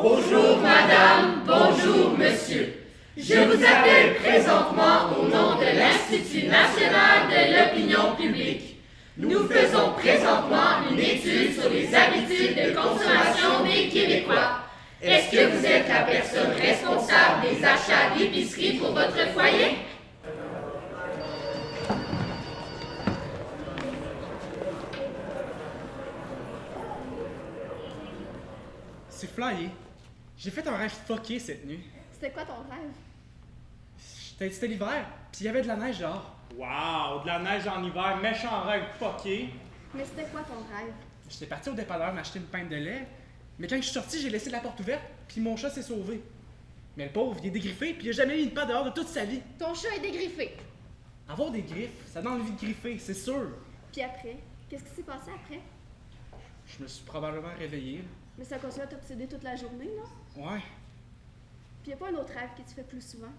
Bonjour madame, bonjour monsieur. Je vous appelle présentement au nom de l'Institut national de l'opinion publique. Nous faisons présentement une étude sur les habitudes de consommation des Québécois. Est-ce que vous êtes la personne responsable des achats d'épicerie pour votre foyer? C'est flyé. J'ai fait un rêve fucké cette nuit. C'était quoi ton rêve? C'était l'hiver, puis il y avait de la neige dehors. Wow, de la neige en hiver, méchant rêve fucké. Mais c'était quoi ton rêve? J'étais parti au dépanneur m'acheter une pinte de lait, mais quand je suis sorti, j'ai laissé la porte ouverte, puis mon chat s'est sauvé. Mais le pauvre, il est dégriffé, puis il a jamais mis une patte dehors de toute sa vie. Ton chat est dégriffé. Avoir des griffes, ça donne envie de griffer, c'est sûr. Puis après? Qu'est-ce qui s'est passé après? Je me suis probablement réveillé. Mais ça continue à t'obséder toute la journée, non? Ouais, Puis y a pas un autre rêve que tu fais plus souvent?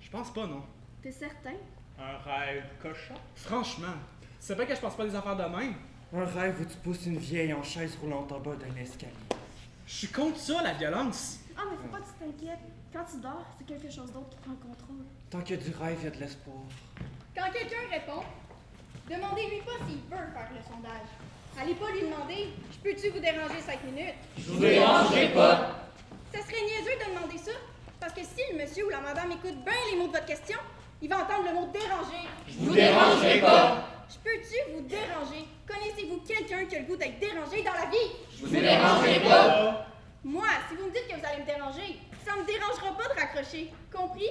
je pense pas, non. T'es certain? Un rêve cochon. Franchement, tu sais pas que je pense pas des affaires de même? Un rêve où tu pousses une vieille en chaise roulante en bas d'un escalier. Je suis contre ça, la violence. Ah, mais faut pas que tu t'inquiètes. Quand tu dors, c'est quelque chose d'autre qui prend le contrôle. Tant qu'il y a du rêve, il y a de l'espoir. Quand quelqu'un répond, demandez-lui pas s'il veut faire le sondage. Allez pas lui demander « Je peux-tu vous déranger 5 minutes? » Je vous dérangerai pas. Ça serait niaiseux de demander ça, parce que si le monsieur ou la madame écoute bien les mots de votre question, il va entendre le mot « déranger ». Je vous dérangerai pas. Je peux-tu vous déranger? Connaissez-vous quelqu'un qui a le goût d'être dérangé dans la vie? Je vous dérangerai pas. Moi, si vous me dites que vous allez me déranger, ça me dérangera pas de raccrocher. Compris?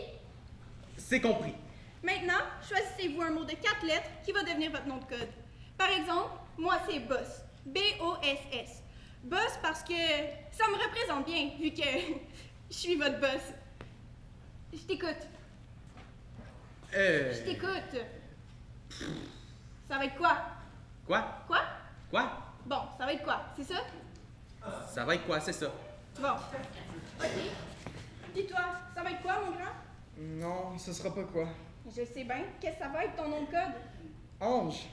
C'est compris. Maintenant, choisissez-vous un mot de 4 lettres qui va devenir votre nom de code. Par exemple, moi c'est Boss. B-O-S-S. Boss parce que ça me représente bien, vu que je suis votre boss. Je t'écoute. Je t'écoute. Ça va être quoi? Quoi? Quoi? Quoi? Bon, ça va être quoi? C'est ça? Ça va être quoi, c'est ça? Bon. OK. Dis-toi, ça va être quoi, mon grand? Non, ce sera pas quoi. Je sais bien. Qu'est-ce que ça va être ton nom de code? Ange.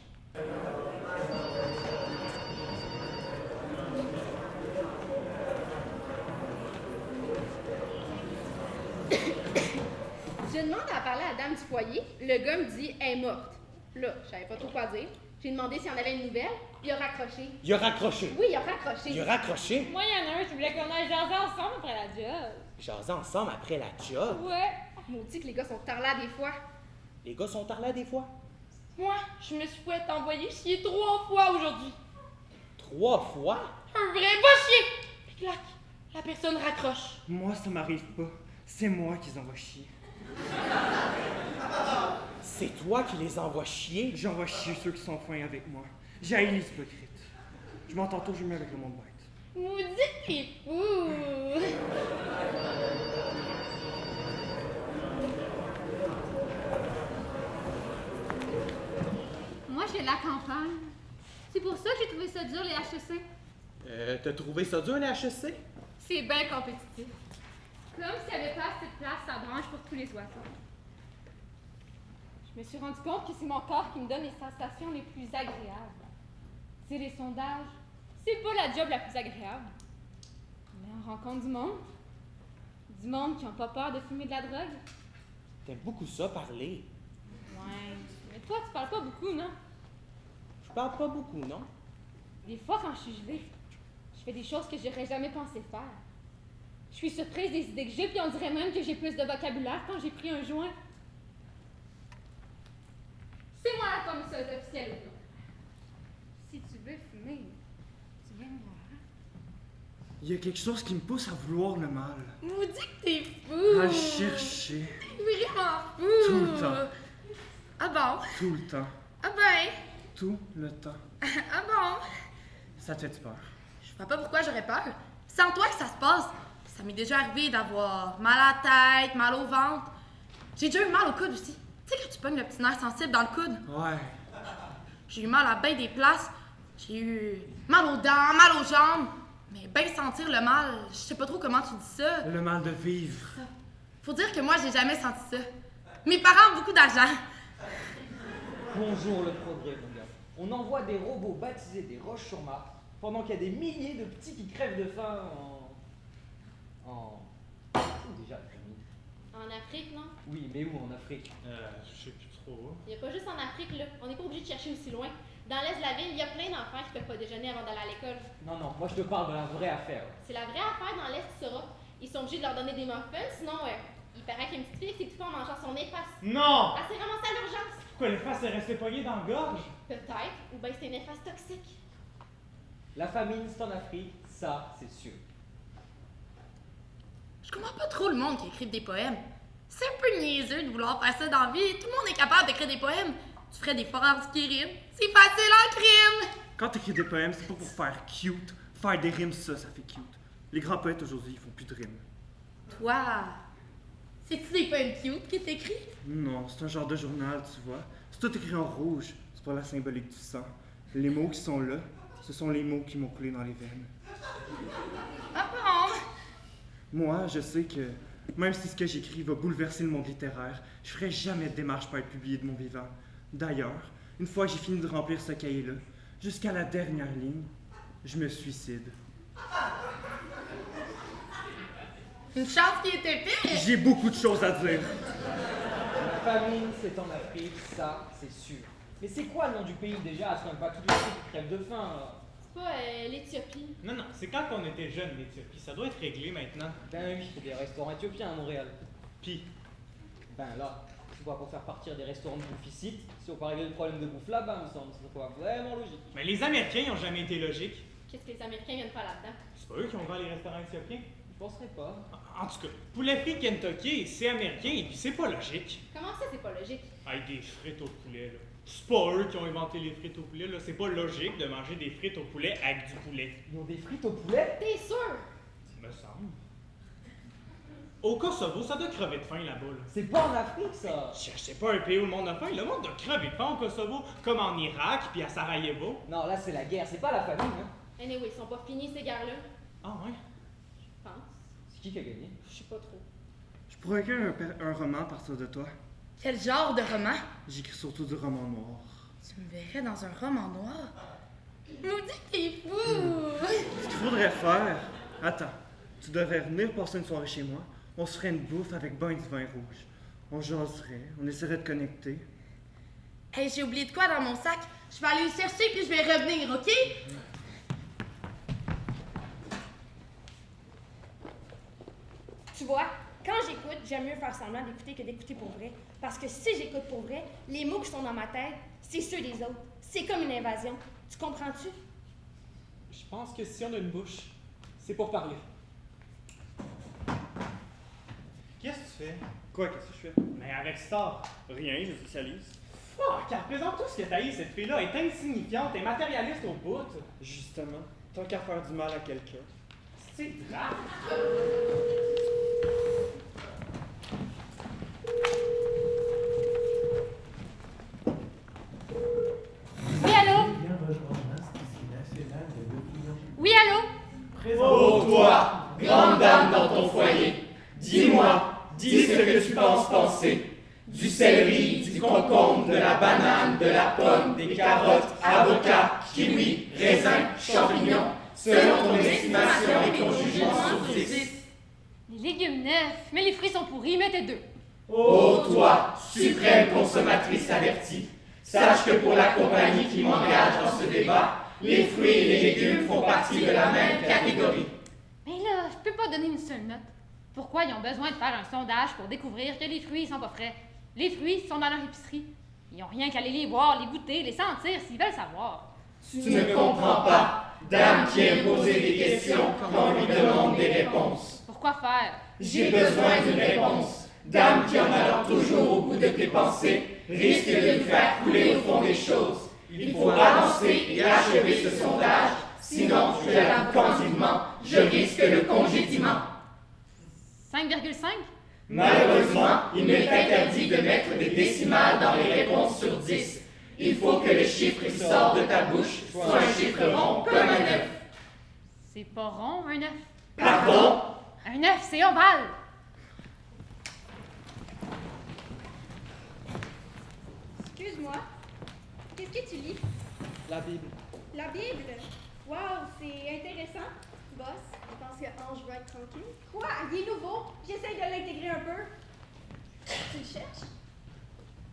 Je demande à parler à la dame du foyer. Le gars me dit « Elle est morte ». Là, je savais pas trop quoi dire. J'ai demandé s'il y en avait une nouvelle. Il a raccroché. Il a raccroché. Oui, il a raccroché. Il a raccroché. Moi, il y en a un, je voulais qu'on aille jaser ensemble après la job. Jaser ensemble après la job. Ouais. Maudit que les gars sont tarlats des fois. Les gars sont tarlés des fois. Moi, je me suis fait envoyer chier 3 fois aujourd'hui. 3 fois? Un vrai va chier! Puis clac, la personne raccroche. Moi, ça m'arrive pas. C'est moi qui les envoie chier. C'est toi qui les envoies chier? J'envoie chier ceux qui sont fins avec moi. J'haïs les hypocrites. Je m'entends toujours mieux avec le monde bête. Vous dites qu'il est fou. Moi, j'ai la campagne. C'est pour ça que j'ai trouvé ça dur, les HEC. T'as trouvé ça dur, les HEC? C'est bien compétitif. Comme s'il n'y avait pas assez de place à branche pour tous les oiseaux. Je me suis rendu compte que c'est mon corps qui me donne les sensations les plus agréables. C'est les sondages. C'est pas la job la plus agréable. Mais on rencontre du monde. Du monde qui n'a pas peur de fumer de la drogue. T'aimes beaucoup ça, parler. Ouais. Mais toi, tu parles pas beaucoup, non? Je parle pas beaucoup, non? Des fois, quand je suis gelée, je fais des choses que j'aurais jamais pensé faire. Je suis surprise des idées que j'ai, puis on dirait même que j'ai plus de vocabulaire quand j'ai pris un joint. C'est moi la commissaire officielle. Si tu veux fumer, tu viens me voir. Il y a quelque chose qui me pousse à vouloir le mal. Vous dites que t'es fou! À le chercher. T'es vraiment fou! Tout le temps. Ah bon? Tout le temps. Ah ben? Tout le temps. Ah bon? Ça te fait peur? Je vois pas pourquoi j'aurais peur. C'est en toi que ça se passe. Ça m'est déjà arrivé d'avoir mal à la tête, mal au ventre. J'ai déjà eu mal au coude aussi. Tu sais quand tu pognes le petit nerf sensible dans le coude? Ouais. J'ai eu mal à bien des places. J'ai eu mal aux dents, mal aux jambes. Mais bien sentir le mal, je sais pas trop comment tu dis ça. Le mal de vivre. Faut dire que moi, j'ai jamais senti ça. Mes parents ont beaucoup d'argent. Bonjour le progrès, mon gars. On envoie des robots baptisés des Roches sur Mars pendant qu'il y a des milliers de petits qui crèvent de faim C'est déjà la famine. En Afrique, non? Oui, mais où en Afrique? Je sais plus trop. Il n'y a pas juste en Afrique, là. On n'est pas obligé de chercher aussi loin. Dans l'est de la ville, il y a plein d'enfants qui ne peuvent pas déjeuner avant d'aller à l'école. Non, non, moi je te parle de la vraie affaire. C'est la vraie affaire dans l'est, tu sauras. Ils sont obligés de leur donner des muffins, sinon, il paraît qu'il y a une petite fille qui s'est étouffée en mangeant son efface. Non! Elle s'est ramassée à l'urgence. Pourquoi l'efface est resté poigné dans la gorge? Peut-être, ou bien c'est une efface toxique. La famine, c'est en Afrique, ça, c'est sûr. Je comprends pas trop le monde qui écrit des poèmes. C'est un peu niaiseux de vouloir faire ça dans la vie. Tout le monde est capable d'écrire des poèmes. Tu ferais des phrases qui riment. C'est facile en crime! Quand t'écris des poèmes, c'est pas pour faire cute. Faire des rimes, ça fait cute. Les grands poètes aujourd'hui, ils font plus de rimes. Toi, c'est-tu des poèmes cute qui t'écris? Non, c'est un genre de journal, tu vois. C'est tout écrit en rouge. C'est pas la symbolique du sang. Les mots qui sont là, ce sont les mots qui m'ont coulé dans les veines. Ah bon? Moi, je sais que même si ce que j'écris va bouleverser le monde littéraire, je ferai jamais de démarche pour être publié de mon vivant. D'ailleurs, une fois que j'ai fini de remplir ce cahier-là, jusqu'à la dernière ligne, je me suicide. Une chance qui était pire! J'ai beaucoup de choses à dire. La famine, c'est en Afrique, ça, c'est sûr. Mais c'est quoi le nom du pays déjà? C'est quand même pas toute l'Afrique qui crève de faim, là. C'est pas l'Éthiopie. Non, non, c'est quand on était jeunes, l'Éthiopie. Ça doit être réglé maintenant. Ben oui, il y a des restaurants éthiopiens à Montréal. Puis, Ben là, tu vois, pour faire partir des restaurants de bouffe ici, si on peut régler le problème de bouffe là-bas, me semble, c'est pas vraiment logique. mais les Américains, ils ont jamais été logiques. Qu'est-ce que les Américains viennent faire là-dedans? C'est pas eux qui ont ouvert les restaurants éthiopiens. Je penserais pas. En tout cas, poulet frit Kentucky, c'est américain et puis c'est pas logique. Comment ça, c'est pas logique? Avec des frites au poulet, là. C'est pas eux qui ont inventé les frites au poulet, là. C'est pas logique de manger des frites au poulet avec du poulet. Ils ont des frites au poulet? T'es sûr? Ça me semble. Au Kosovo, ça doit crever de faim là-bas, là. C'est pas en Afrique, ça! C'est pas un pays où le monde a faim. Le monde doit crever de faim au Kosovo, comme en Irak puis à Sarajevo. Non, là, c'est la guerre, c'est pas la famine, hein. Anyway, ils sont pas finis, ces guerres-là. Ah ouais? Je pense. C'est qui a gagné? Je sais pas trop. Je pourrais écrire un roman à partir de toi. Quel genre de roman? J'écris surtout du roman noir. Tu me verrais dans un roman noir? Maudit que t'es fou! Ce qu'il faudrait faire... Attends, tu devrais venir passer une soirée chez moi. On se ferait une bouffe avec ben du vin rouge. On jaserait, on essaierait de connecter. Hey, j'ai oublié de quoi dans mon sac? Je vais aller le chercher puis je vais revenir, ok? Tu vois, quand j'écoute, j'aime mieux faire semblant d'écouter que d'écouter pour vrai. Parce que si j'écoute pour vrai, les mots qui sont dans ma tête, c'est ceux des autres. C'est comme une invasion. Tu comprends-tu? Je pense que si on a une bouche, c'est pour parler. Qu'est-ce que tu fais? Quoi, qu'est-ce que je fais? Mais avec Star. Rien, je socialise. Fuck, représente tout ce que t'as eu, cette fille-là. Elle est insignifiante et matérialiste au bout. Justement, tant qu'à faire du mal à quelqu'un. C'est grave. Oui, allô? Oui, allô? Ô toi, grande dame dans ton foyer, dis-moi, dis ce que tu penses penser. Du céleri, du concombre, de la banane, de la pomme, des carottes, avocats, kiwis, raisins, champignons, selon ton estimation et ton jugement sur 10. Les légumes neufs, mais les fruits sont pourris, mettez 2. Ô toi, suprême consommatrice avertie, sache que pour la compagnie qui m'engage dans ce débat, les fruits et les légumes font partie de la même catégorie. Mais là, je peux pas donner une seule note. Pourquoi ils ont besoin de faire un sondage pour découvrir que les fruits sont pas frais? Les fruits sont dans leur épicerie. Ils ont rien qu'à aller les voir, les goûter, les sentir s'ils veulent savoir. Tu ne comprends pas, dame qui aime poser des questions quand on lui demande des réponses. Pourquoi faire? J'ai besoin d'une réponse. Dame qui en allant toujours au bout de tes pensées risque de nous faire couler au fond des choses. Il faut avancer et achever ce sondage, sinon, je l'avoue candidement, je risque le congédiement. 5,5? Malheureusement, il m'est interdit de mettre des décimales dans les réponses sur 10. Il faut que le chiffre qui sort de ta bouche soit un chiffre rond comme un œuf. C'est pas rond, un œuf. Pardon? Un œuf, c'est ovale. Excuse-moi. Qu'est-ce que tu lis? La Bible. La Bible? Wow, c'est intéressant. Boss, t'es parce que Ange veut être tranquille. Quoi? Il est nouveau? J'essaye de l'intégrer un peu. Tu le cherches?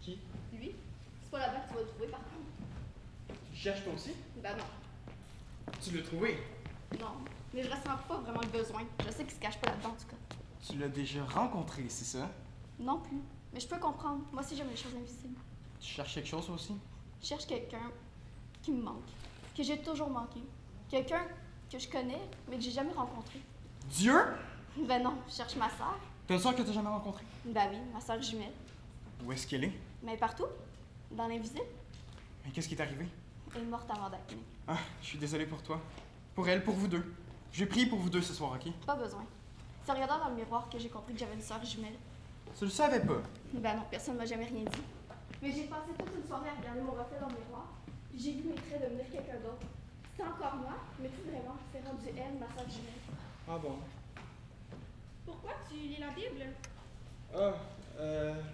Qui? Lui, c'est pas là-bas que tu vas le trouver par contre. Tu cherches toi aussi? Ben non. Tu l'as trouvé. Non. Mais je ressens pas vraiment le besoin. Je sais qu'il se cache pas là-dedans en tout cas. Tu l'as déjà rencontré, c'est ça? Non plus. Mais je peux comprendre. Moi aussi j'aime les choses invisibles. Tu cherches quelque chose aussi? Je cherche quelqu'un qui me manque. Que j'ai toujours manqué. Quelqu'un que je connais, mais que j'ai jamais rencontré. Dieu? Ben non, je cherche ma sœur. T'as une soeur que t'as jamais rencontrée? Ben oui, ma sœur jumelle. Où est-ce qu'elle est? Mais partout. Dans l'invisible. Mais qu'est-ce qui est arrivé? Elle est morte avant d'être née. Ah, je suis désolé pour toi. Pour elle, pour vous deux. Je vais prier pour vous deux ce soir, ok? Pas besoin. C'est en regardant dans le miroir que j'ai compris que j'avais une sœur jumelle. Tu le savais pas? Ben non, personne m'a jamais rien dit. Mais j'ai passé toute une soirée à regarder mon reflet dans le miroir, puis j'ai vu mes traits devenir quelqu'un d'autre. C'est encore moi, mais plus vraiment, c'est rendu elle, ma sœur jumelle. Ah bon? Pourquoi tu lis la Bible?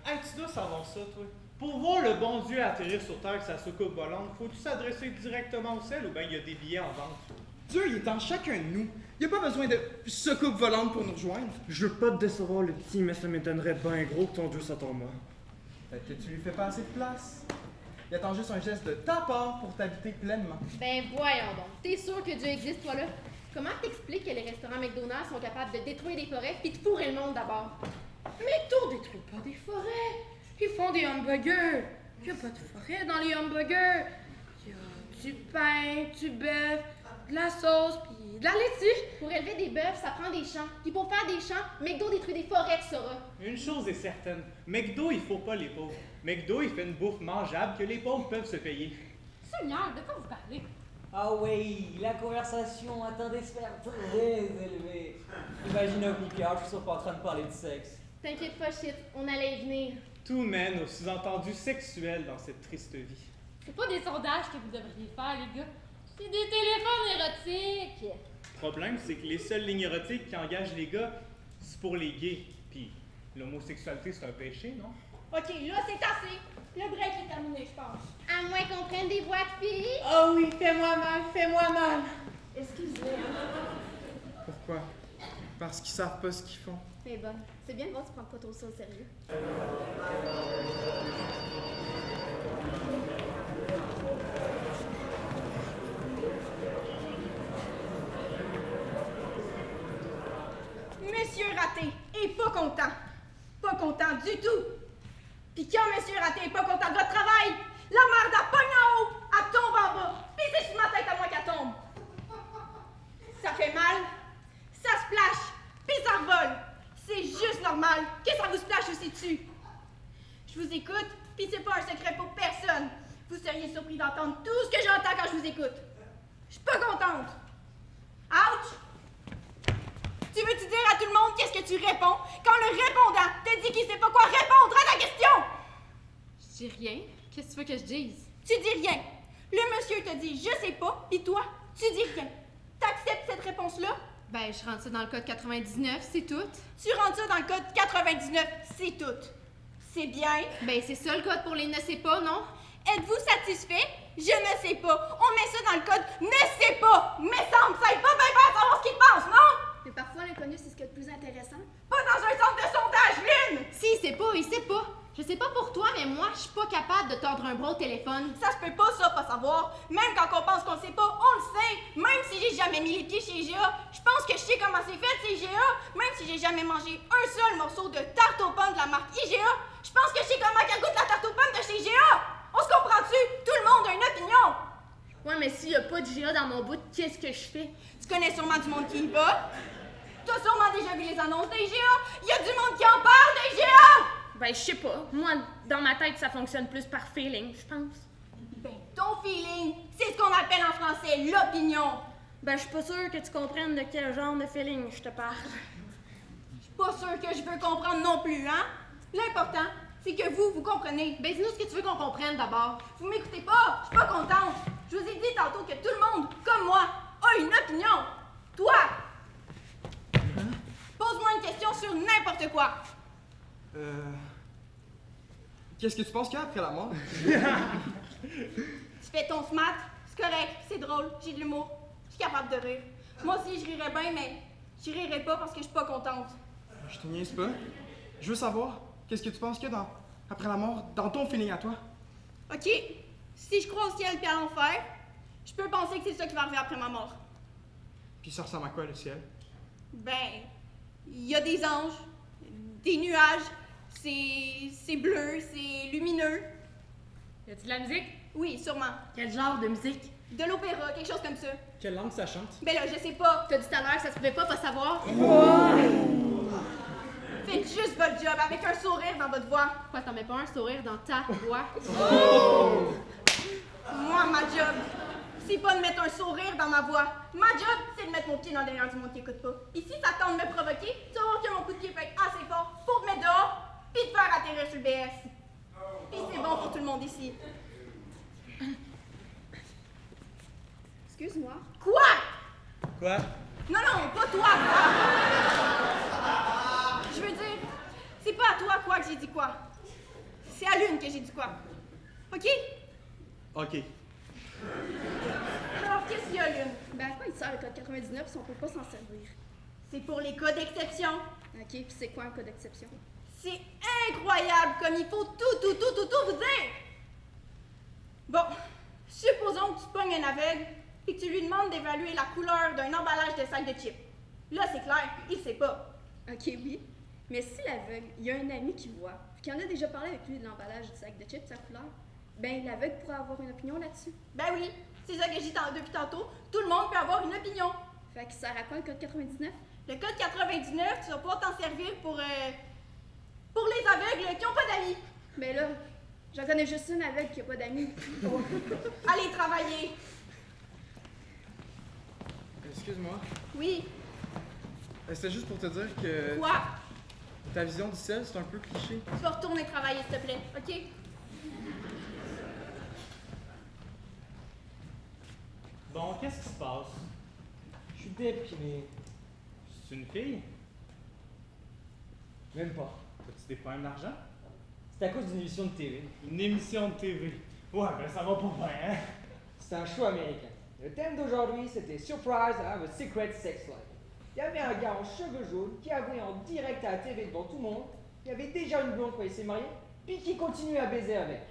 Hey, tu dois savoir ça, toi. Pour voir le bon Dieu atterrir sur Terre avec sa soucoupe volante, faut-tu s'adresser directement au ciel ou bien il y a des billets en vente? Dieu, il est en chacun de nous. Il n'y a pas besoin de soucoupe volante pour nous rejoindre. Je veux pas te décevoir le petit, mais ça m'étonnerait bien gros que ton Dieu soit en moi. Peut-être que tu lui fais pas assez de place. Il attend juste un geste de ta part pour t'habiter pleinement. Ben voyons donc. T'es sûr que Dieu existe, toi là? Comment t'expliques que les restaurants McDonald's sont capables de détruire des forêts puis de fourrer le monde d'abord? McDo détruit pas des forêts. Ils font des hamburgers. Il n'y a pas de forêt dans les hamburgers. Il y a du pain, du bœuf, de la sauce, puis de la laitue. Pour élever des bœufs, ça prend des champs. Puis pour faire des champs, McDo détruit des forêts, tu sauras. Une chose est certaine, McDo, il faut pas les pauvres. McDo, il fait une bouffe mangeable que les pauvres peuvent se payer. Seigneur, de quoi vous parlez? Ah oui, la conversation atteint des sphères très élevées. Imagine un Pierre, je suis sûr pas en train de parler de sexe. T'inquiète pas, shit, on allait y venir. Tout mène au sous-entendu sexuel dans cette triste vie. C'est pas des sondages que vous devriez faire, les gars. C'est des téléphones érotiques. Le problème, c'est que les seules lignes érotiques qui engagent les gars, c'est pour les gays. Puis l'homosexualité, c'est un péché, non? Ok, là c'est assez. Le break est terminé, je pense. À moins qu'on prenne des voix de filles. Oh oui, fais-moi mal, fais-moi mal. Excusez. Pourquoi? Parce qu'ils savent pas ce qu'ils font. Mais bon, c'est bien de voir que tu prends pas trop ça au sérieux. Monsieur Raté est pas content. Pas content du tout. Puis quand Monsieur Raté est pas content de votre travail, la merde elle pogne en haut, elle tombe en bas. Puis c'est sur ma tête à moi qu'elle tombe. Ça fait mal, ça splash, puis ça revole. C'est juste normal que ça vous splash aussi dessus. Je vous écoute, puis c'est pas un secret pour personne. Vous seriez surpris d'entendre tout ce que j'entends quand je vous écoute. Je suis pas contente. Ouch! Tu veux-tu dire à tout le monde qu'est-ce que tu réponds quand le répondant te dit qu'il sait pas quoi répondre à ta question? Je dis rien. Qu'est-ce que tu veux que je dise? Tu dis rien. Le monsieur te dit je sais pas, pis toi, tu dis rien. T'acceptes cette réponse-là? Ben, je rentre ça dans le code 99, c'est tout. Tu rentres ça dans le code 99, c'est tout. C'est bien. Ben, c'est ça le code pour les ne sais pas, non? Êtes-vous satisfait? Je ne sais pas. On met ça dans le code ne sais pas. Mais ça me sert pas bien à savoir ce qu'il pense, non? Mais parfois, l'inconnu, c'est ce qu'il y a de plus intéressant. Pas dans un centre de sondage, Lynn! Si, il sait pas, il sait pas. Je sais pas pour toi, mais moi, je suis pas capable de tordre un bras au téléphone. Ça se peut pas, ça, pas savoir. Même quand on pense qu'on sait pas, on le sait. Même si j'ai jamais mis les pieds chez IGA, je pense que je sais comment c'est fait, c'est IGA. Même si j'ai jamais mangé un seul morceau de tarte aux pommes de la marque IGA, je pense que je sais comment qu'elle goûte la tarte aux pommes de chez IGA. On se comprend-tu? Tout le monde a une opinion. Ouais, mais s'il y a pas d'IGA dans mon bout, qu'est-ce que je fais? Tu connais sûrement du monde qui y va. T'as sûrement déjà vu les annonces d'IGA. Il y a du monde qui en parle d'IGA. Ben, je sais pas. Moi, dans ma tête, ça fonctionne plus par feeling, je pense. Ben, ton feeling, c'est ce qu'on appelle en français l'opinion. Ben, je suis pas sûre que tu comprennes de quel genre de feeling je te parle. Je suis pas sûre que je veux comprendre non plus, hein? L'important, c'est que vous comprenez. Ben, dis-nous ce que tu veux qu'on comprenne d'abord. Vous m'écoutez pas, je suis pas contente. Je vous ai dit tantôt que tout le monde, comme moi, a une opinion. Toi, pose-moi une question sur n'importe quoi. Qu'est-ce que tu penses qu'il y a après la mort? Tu fais ton smart, c'est correct, c'est drôle, j'ai de l'humour, je suis capable de rire. Moi aussi, je rirais bien, mais Je rirai pas parce que je suis pas contente. Je te niaise pas. Je veux savoir, qu'est-ce que tu penses qu'il y a après la mort, dans ton feeling à toi? OK? Si je crois au ciel puis à l'enfer, je peux penser que c'est ça qui va arriver après ma mort. Puis ça ressemble à quoi, le ciel? Ben, il y a des anges, des nuages, c'est bleu, c'est lumineux. Y a-tu de la musique? Oui, sûrement. Quel genre de musique? De l'opéra, quelque chose comme ça. Quelle langue ça chante? Ben là, je sais pas. T'as dit tout à l'heure que ça se pouvait pas savoir. Faites juste votre job avec un sourire dans votre voix. Pourquoi t'en mets pas un sourire dans ta voix? Moi, ma job, c'est pas de mettre un sourire dans ma voix. Ma job, c'est de mettre mon pied dans derrière du monde qui écoute pas. Et si ça tente de me provoquer, tu vas voir que mon coup de pied peut être assez fort pour te mettre dehors puis te faire atterrir sur le BS. Et c'est bon pour tout le monde ici. Excuse-moi. Quoi? Quoi? Non, pas toi, Je veux dire, c'est pas à toi, quoi, que j'ai dit quoi. C'est à Lune que j'ai dit quoi. OK? OK. Alors, qu'est-ce qu'il y a, Lune? Ben, à quoi il sert le code 99 si on peut pas s'en servir? C'est pour les cas d'exception. OK, puis c'est quoi un cas d'exception? C'est incroyable comme il faut tout vous dire. Bon, supposons que tu pognes un aveugle et que tu lui demandes d'évaluer la couleur d'un emballage de sac de chips. Là, c'est clair, il sait pas. OK, oui. Mais si l'aveugle, il y a un ami qui voit, puis qu'il en a déjà parlé avec lui de l'emballage du sac de chips, sa couleur, ben l'aveugle pourrait avoir une opinion là-dessus. Ben oui, c'est ça que j'ai dit depuis tantôt. Tout le monde peut avoir une opinion. Fait qu'il sert à quoi le code 99? Le code 99, tu vas pouvoir t'en servir pour les aveugles qui n'ont pas d'amis. Ben là, j'en connais juste une aveugle qui a pas d'amis. Allez travailler. Excuse-moi. Oui. C'était juste pour te dire que Quoi? ta vision du ciel, c'est un peu cliché. Tu vas retourner travailler, s'il te plaît, OK? Bon, qu'est-ce qui se passe? Je suis déprimé. C'est une fille? Même pas. As-tu des problèmes d'argent? C'est à cause d'une émission de TV. Une émission de TV. Ouais, ben ça va pas bien, hein? C'est un show américain. Le thème d'aujourd'hui, c'était Surprise, I have a secret sex life. Il y avait un gars en cheveux jaunes qui avouait en direct à la TV devant tout le monde qu'il avait déjà une blonde quand il s'est marié, puis qui continuait à baiser avec.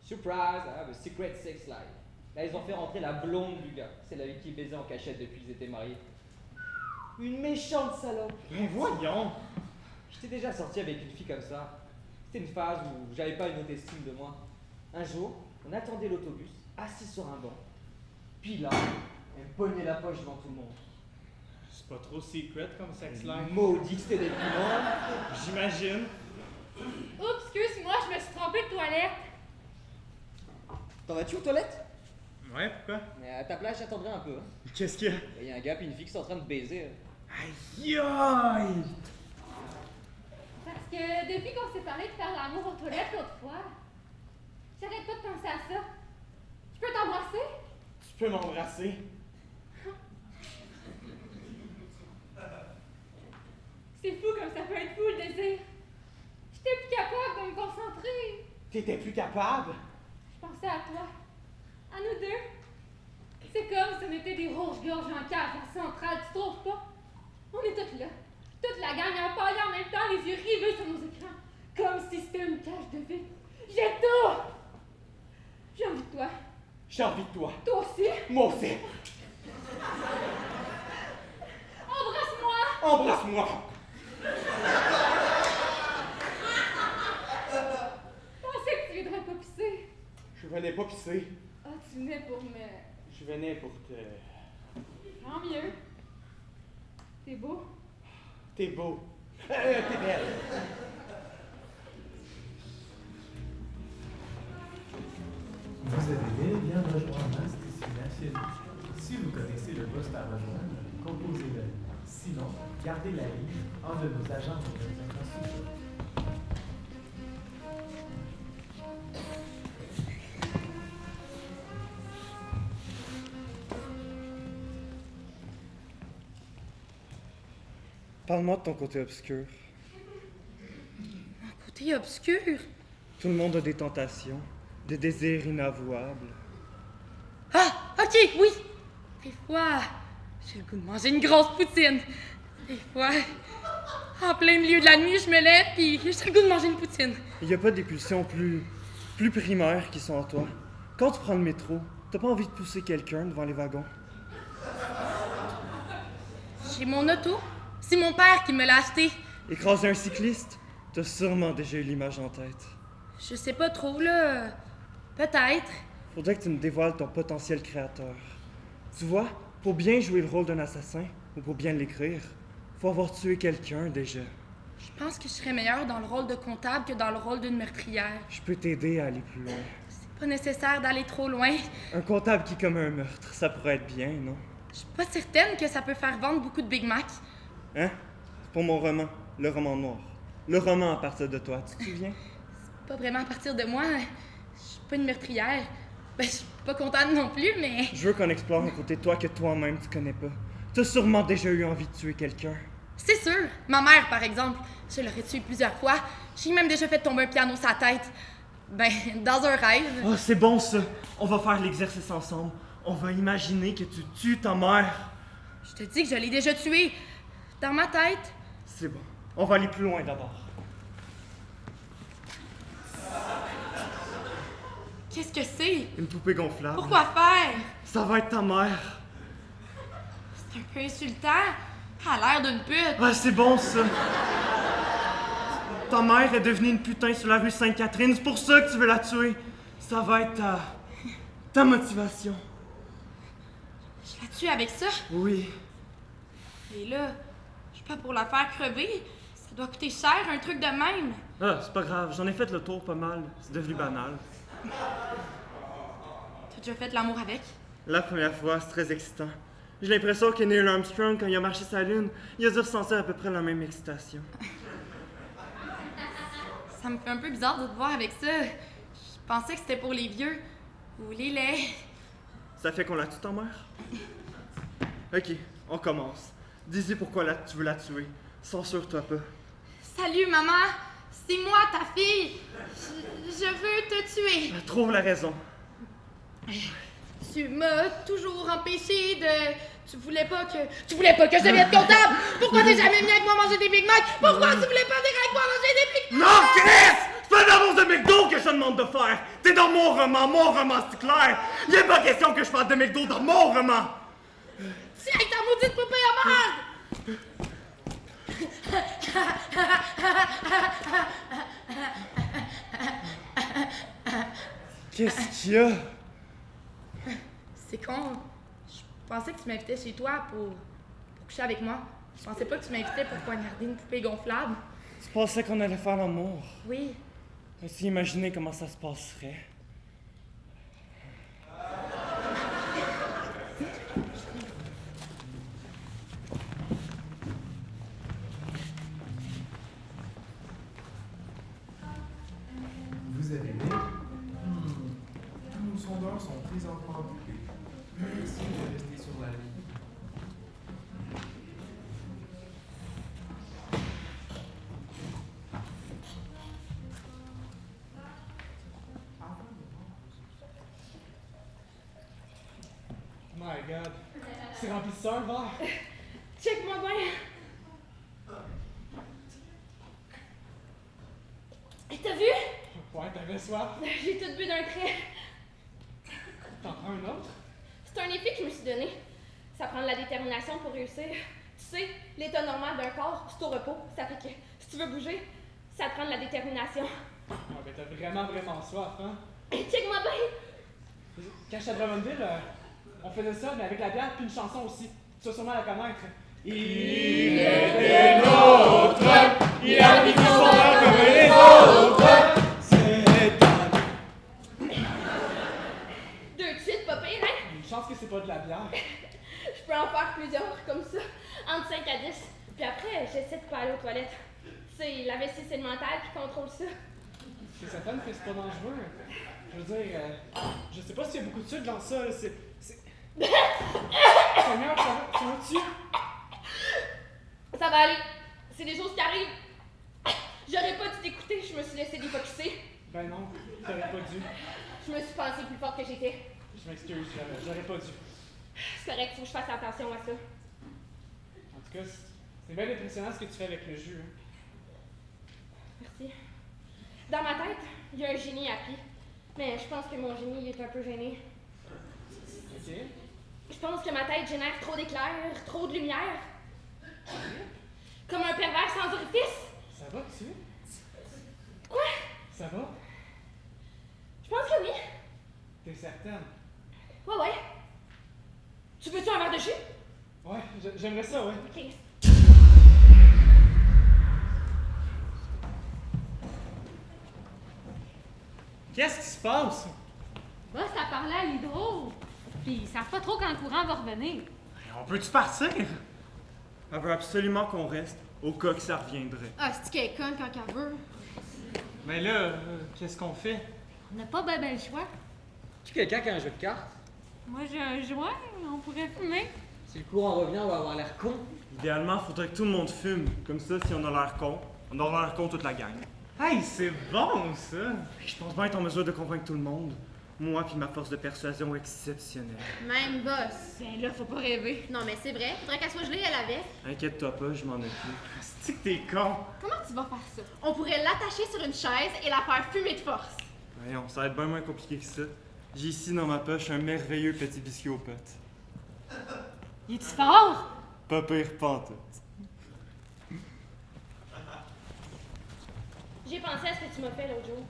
Surprise, I have a secret sex life. Là, ils ont fait rentrer la blonde du gars, celle avec qui il baisait en cachette depuis qu'ils étaient mariés. Une méchante salope. Ben voyons! J'étais déjà sorti avec une fille comme ça. C'était une phase où j'avais pas une haute estime de moi. Un jour, on attendait l'autobus, assis sur un banc. Puis là, elle me pognait la poche devant tout le monde. C'est pas trop secret comme sex life. Maudit que c'était déprimant. J'imagine. Oups, excuse-moi, je me suis trompée de toilette. T'en vas-tu aux toilettes? Ouais, pourquoi? Mais à ta place, j'attendrai un peu. Hein. Qu'est-ce qu'il y a? Il y a un gars et une fille qui sont en train de baiser. Aïe aïe! Parce que depuis qu'on s'est parlé de faire l'amour aux toilettes l'autre fois, j'arrête pas de penser à ça. Je peux t'embrasser? Tu peux m'embrasser? C'est fou comme ça peut être fou le désir. J'étais plus capable de me concentrer. T'étais plus capable? Je pensais à toi. À nous deux. C'est comme si on était des rouges-gorges en cage à centrale, tu trouves pas? On est toutes là. Toute la gang à parler en même temps, les yeux rivés sur nos écrans. Comme si c'était une cage de vitre. J'ai tout! J'ai envie de toi. J'ai envie de toi. Toi aussi. Moi aussi. Embrasse-moi! Embrasse-moi! Je pensais que tu viendrais pas pisser. Je venais pas pisser. Ah, tu venais pour me... Je venais pour te... Tant mieux. T'es beau. T'es beau. T'es belle. Vous avez bel et bien rejoint l'Institut national. Si vous connaissez le poste à rejoindre, composez-le. Sinon, gardez la ligne. Un de nos agents vous reviendra sous. Parle-moi de ton côté obscur. Mon côté obscur? Tout le monde a des tentations, des désirs inavouables. Ah, ok, oui. Des fois, j'ai le goût de manger une grosse poutine. Des fois, en plein milieu de la nuit, je me lève puis j'ai le goût de manger une poutine. Il n'y a pas des pulsions plus primaires qui sont en toi. Quand tu prends le métro, t'as pas envie de pousser quelqu'un devant les wagons? J'ai mon auto. C'est mon père qui me l'a acheté. Écraser un cycliste? T'as sûrement déjà eu l'image en tête. Je sais pas trop, là. Peut-être. Faudrait que tu me dévoiles ton potentiel créateur. Tu vois, pour bien jouer le rôle d'un assassin, ou pour bien l'écrire, faut avoir tué quelqu'un déjà. Je pense que je serais meilleure dans le rôle de comptable que dans le rôle d'une meurtrière. Je peux t'aider à aller plus loin. C'est pas nécessaire d'aller trop loin. Un comptable qui commet un meurtre, ça pourrait être bien, non? Je suis pas certaine que ça peut faire vendre beaucoup de Big Mac. Hein? Pour mon roman, le roman noir. Le roman à partir de toi, tu te souviens? C'est pas vraiment à partir de moi. Je suis pas une meurtrière. Ben, je suis pas contente non plus, mais... Je veux qu'on explore un côté de toi que toi-même tu connais pas. T'as sûrement déjà eu envie de tuer quelqu'un. C'est sûr. Ma mère, par exemple. Je l'aurais tuée plusieurs fois. J'ai même déjà fait tomber un piano sur sa tête. Ben, dans un rêve. Oh, c'est bon ça. On va faire l'exercice ensemble. On va imaginer que tu tues ta mère. Je te dis que je l'ai déjà tuée. Dans ma tête. C'est bon. On va aller plus loin d'abord. Qu'est-ce que c'est? Une poupée gonflable. Pourquoi faire? Ça va être ta mère. C'est un peu insultant. Elle a l'air d'une pute. Ah, c'est bon ça. Ta mère est devenue une putain sur la rue Sainte-Catherine. C'est pour ça que tu veux la tuer. Ça va être ta motivation. Je la tue avec ça? Oui. Et là, je suis pas pour la faire crever. Ça doit coûter cher, un truc de même. Ah, c'est pas grave. J'en ai fait le tour pas mal. C'est devenu banal. T'as déjà fait de l'amour avec? La première fois, c'est très excitant. J'ai l'impression que Neil Armstrong, quand il a marché sa lune, il a dû ressentir à peu près la même excitation. Ça me fait un peu bizarre de te voir avec ça. Je pensais que c'était pour les vieux. Ou les laits. Ça fait qu'on la tue, ta mère? Ok, on commence. Dis-y pourquoi tu veux la tuer. Censure-toi pas. Salut, maman! C'est moi, ta fille! Je veux te tuer! Trouve la raison. Tu m'as toujours empêché de... Tu voulais pas que je devienne comptable! Pourquoi t'es jamais venu avec moi manger des Big Mac? Pourquoi tu voulais pas venir avec moi manger des Big Mac? Non, Chris! C'est pas l'annonce de McDo que je te demande de faire! T'es dans mon roman c'est clair! Y'a pas question que je fasse de McDo dans mon roman! Tiens, ta maudite poupée à merde! Qu'est-ce qu'il y a? C'est con. Je pensais que tu m'invitais chez toi pour coucher avec moi. Je pensais pas que tu m'invitais pour poignarder une poupée gonflable. Tu pensais qu'on allait faire l'amour? Oui. As-tu imaginé comment ça se passerait? Vous avez aimé? Tous nos sondeurs sont présentement occupés. Merci de rester sur la ligne. My God. C'est rempli de ça, le verre? Check-moi bien. T'as vu? Ouais, t'avais soif. J'ai tout bu d'un trait. T'en prends un autre? C'est un défi que je me suis donné. Ça prend de la détermination pour réussir. Tu sais, l'état normal d'un corps, c'est au repos. Ça fait que si tu veux bouger, ça te prend de la détermination. Ouais, ben t'as vraiment soif, hein? Check-moi bien. Quand j'étais à Drummondville, on faisait ça, mais avec la bière puis une chanson aussi. Tu vas sûrement la connaître. Il était nôtre, il a vécu son rêve comme les autres. C'est Deux de suite, pas pire, hein? une chance que c'est pas de la bière. Je peux en faire plusieurs comme ça, entre 5 à 10. Puis après, j'essaie de pas aller aux toilettes. Tu sais, la vessie, c'est le mental qui contrôle ça. C'est certain que c'est pas dangereux. Je veux dire, je sais pas s'il y a beaucoup de sucre dans ça. C'est... Seigneur, ça va-tu? Ça va aller. C'est des choses qui arrivent. J'aurais pas dû t'écouter, je me suis laissé défocuser. Ben non, t'aurais pas dû. Je me suis pensée plus forte que j'étais. Je m'excuse, j'aurais pas dû. C'est correct, faut que je fasse attention à ça. En tout cas, C'est bien impressionnant ce que tu fais avec le jus. Hein. Merci. Dans ma tête, il y a un génie happy. Mais je pense que mon génie il est un peu gêné. Ok. Je pense que ma tête génère trop d'éclairs, trop de lumière. Comme un pervers sans orifice. Ça va, tu? Quoi? Ça va? Je pense que oui. T'es certaine? Ouais. Tu veux-tu un verre de jus? Ouais, j'aimerais ça, ouais. Ok. Qu'est-ce qui se passe? Boss a parlé à l'hydro. Puis ils savent pas trop quand le courant va revenir. On peut-tu partir? Elle veut absolument qu'on reste, au cas que ça reviendrait. Ah, c'est qu'elle est conne quand elle veut. Mais là, qu'est-ce qu'on fait? On n'a pas ben le choix. Tu quelqu'un qui a un jeu de cartes? Moi j'ai un joint, on pourrait fumer. Si le courant revient, on va avoir l'air con. Idéalement, il faudrait que tout le monde fume. Comme ça, si on a l'air con, on aura l'air con toute la gang. Hey, c'est bon, ça! Je pense bien être en mesure de convaincre tout le monde. Moi puis ma force de persuasion exceptionnelle. Même boss. Ben là, faut pas rêver. Non, mais c'est vrai. Faudrait qu'elle soit gelée, elle avait. Inquiète-toi pas, je m'en occupe. C'est que t'es con! Comment tu vas faire ça? On pourrait l'attacher sur une chaise et la faire fumer de force. Voyons, ça va être bien moins compliqué que ça. J'ai ici dans ma poche un merveilleux petit biscuit aux potes. Il est-tu fort? Pas pire pantoute. J'ai pensé à ce que tu m'as fait l'autre jour,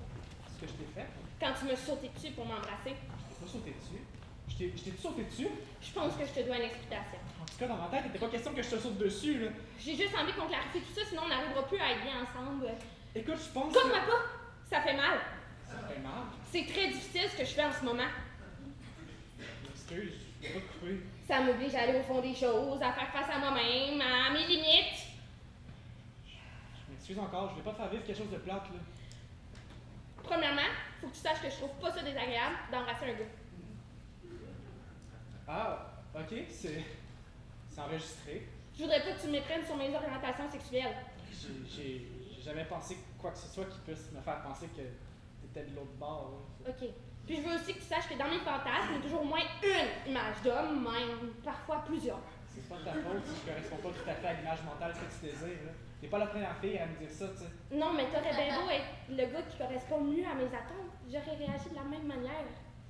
Ce que je t'ai fait? quand tu m'as sauté dessus pour m'embrasser. Je t'ai pas sauté dessus. Je t'ai sauté dessus? Je pense que je te dois une explication. En tout cas, dans ma tête, il n'était pas question que je te saute dessus, là. J'ai juste envie qu'on clarifie tout ça, sinon on n'arrivera plus à être bien ensemble. Écoute, je pense Coupe-moi pas! Ça fait mal. Ça fait mal. C'est très difficile ce que je fais en ce moment. Excuse, je vais pas te couper. Ça m'oblige à aller au fond des choses, à faire face à moi-même, à mes limites. Je m'excuse encore, je vais pas te faire vivre quelque chose de plate, là. Premièrement, faut que tu saches que je trouve pas ça désagréable d'embrasser un gars. Ah, ok, c'est enregistré. Je voudrais pas que tu me méprennes sur mes orientations sexuelles. J'ai jamais pensé quoi que ce soit qui puisse me faire penser que t'étais de l'autre bord, là. Ok. Puis je veux aussi que tu saches que dans mes fantasmes, il y a toujours au moins une image d'homme, même parfois plusieurs. C'est pas de ta faute si je correspond pas tout à fait à l'image mentale que tu désires, là. T'es pas la première fille à me dire ça, tu sais. Non, mais t'aurais bien beau être le gars qui correspond mieux à mes attentes. J'aurais réagi de la même manière.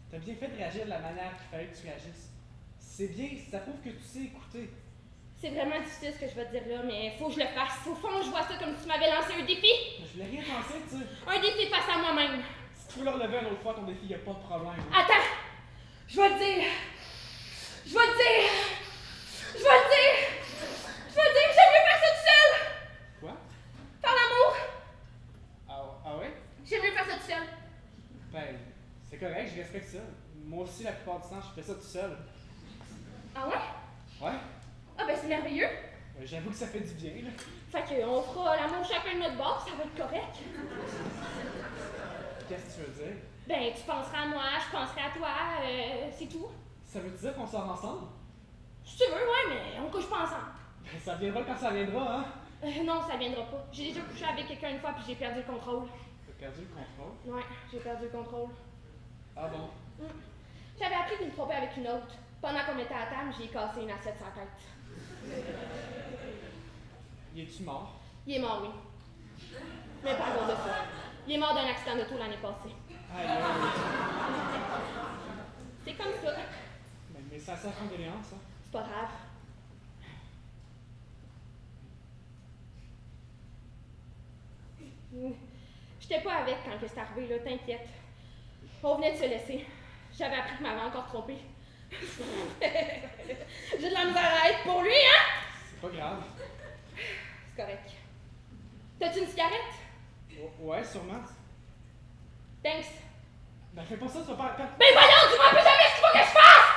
T'as bien fait de réagir de la manière qu'il fallait que tu réagisses. C'est bien, ça prouve que tu sais écouter. C'est vraiment difficile ce que je vais te dire là, mais faut que je le fasse. Au fond, je vois ça comme si tu m'avais lancé un défi. Je voulais rien penser, tu sais. Un défi face à moi-même. Si tu veux le relever une autre fois, ton défi, y a pas de problème. Attends! Je vais te dire! Je vais te dire! Je vais te dire! Je vais te dire que j'aime mieux faire ça tout seul! Quoi? Faire l'amour! Ah ouais? J'aime mieux faire ça tout seul. Ben, c'est correct, je respecte ça. Moi aussi, la plupart du temps, je fais ça tout seul. Ah ouais? Ouais? Ah ben c'est merveilleux! J'avoue que ça fait du bien, là. Fait qu'on fera l'amour chacun de notre bord, ça va être correct. Qu'est-ce que tu veux dire? Ben, tu penseras à moi, je penserai à toi, c'est tout. Ça veut dire qu'on sort ensemble? Si tu veux, ouais, mais on couche pas ensemble. Ben, ça viendra quand ça viendra, hein? Non, ça viendra pas. J'ai déjà couché avec quelqu'un une fois puis j'ai perdu le contrôle. T'as perdu le contrôle? Ouais, j'ai perdu le contrôle. Ah bon? J'avais appris de me tromper avec une autre. Pendant qu'on était à table, j'ai cassé une assiette sans tête. Y es-tu mort? Il est mort, oui. Mais pas à cause de ça. Il est mort d'un accident d'auto l'année passée. Aïe, aïe. C'est comme ça. Mais ça sert condoléances, hein? C'est pas grave. J'étais pas avec quand c'est arrivé, là, t'inquiète. On venait de se laisser. J'avais appris qu'il m'avait encore trompé. J'ai de la misère à être pour lui, hein? C'est pas grave. C'est correct. T'as-tu une cigarette? Ouais, sûrement. Thanks. Ben fais pas ça, tu vas pas... Ben voyons, dis-moi plus jamais ce qu'il faut que je fasse!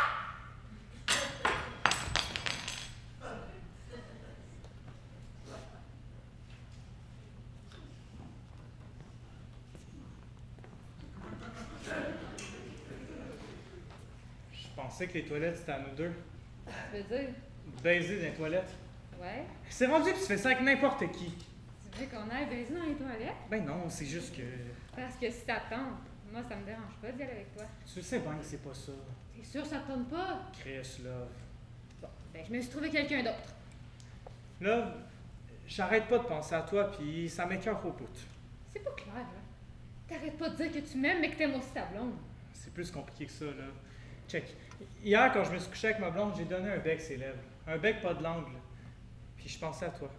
Je pensais que les toilettes c'était à nous deux. Tu veux dire? Baiser dans les toilettes. Ouais. C'est rendu que tu fais ça avec n'importe qui. Tu veux qu'on aille baiser dans les toilettes? Ben non, c'est juste que. Parce que si ça te tente, moi ça me dérange pas d'y aller avec toi. Tu sais bien que c'est pas ça. T'es sûr que ça te tente pas? Chris, Love. Bon, ben je me suis trouvé quelqu'un d'autre. Love, J'arrête pas de penser à toi, puis ça m'écoeure au bout. C'est pas clair, là. T'arrêtes pas de dire que tu m'aimes, mais que t'aimes aussi ta blonde. C'est plus compliqué que ça, là. Check. Hier, quand je me suis couché avec ma blonde, j'ai donné un bec ses lèvres. Un bec pas de langue, là. Puis je pensais à toi.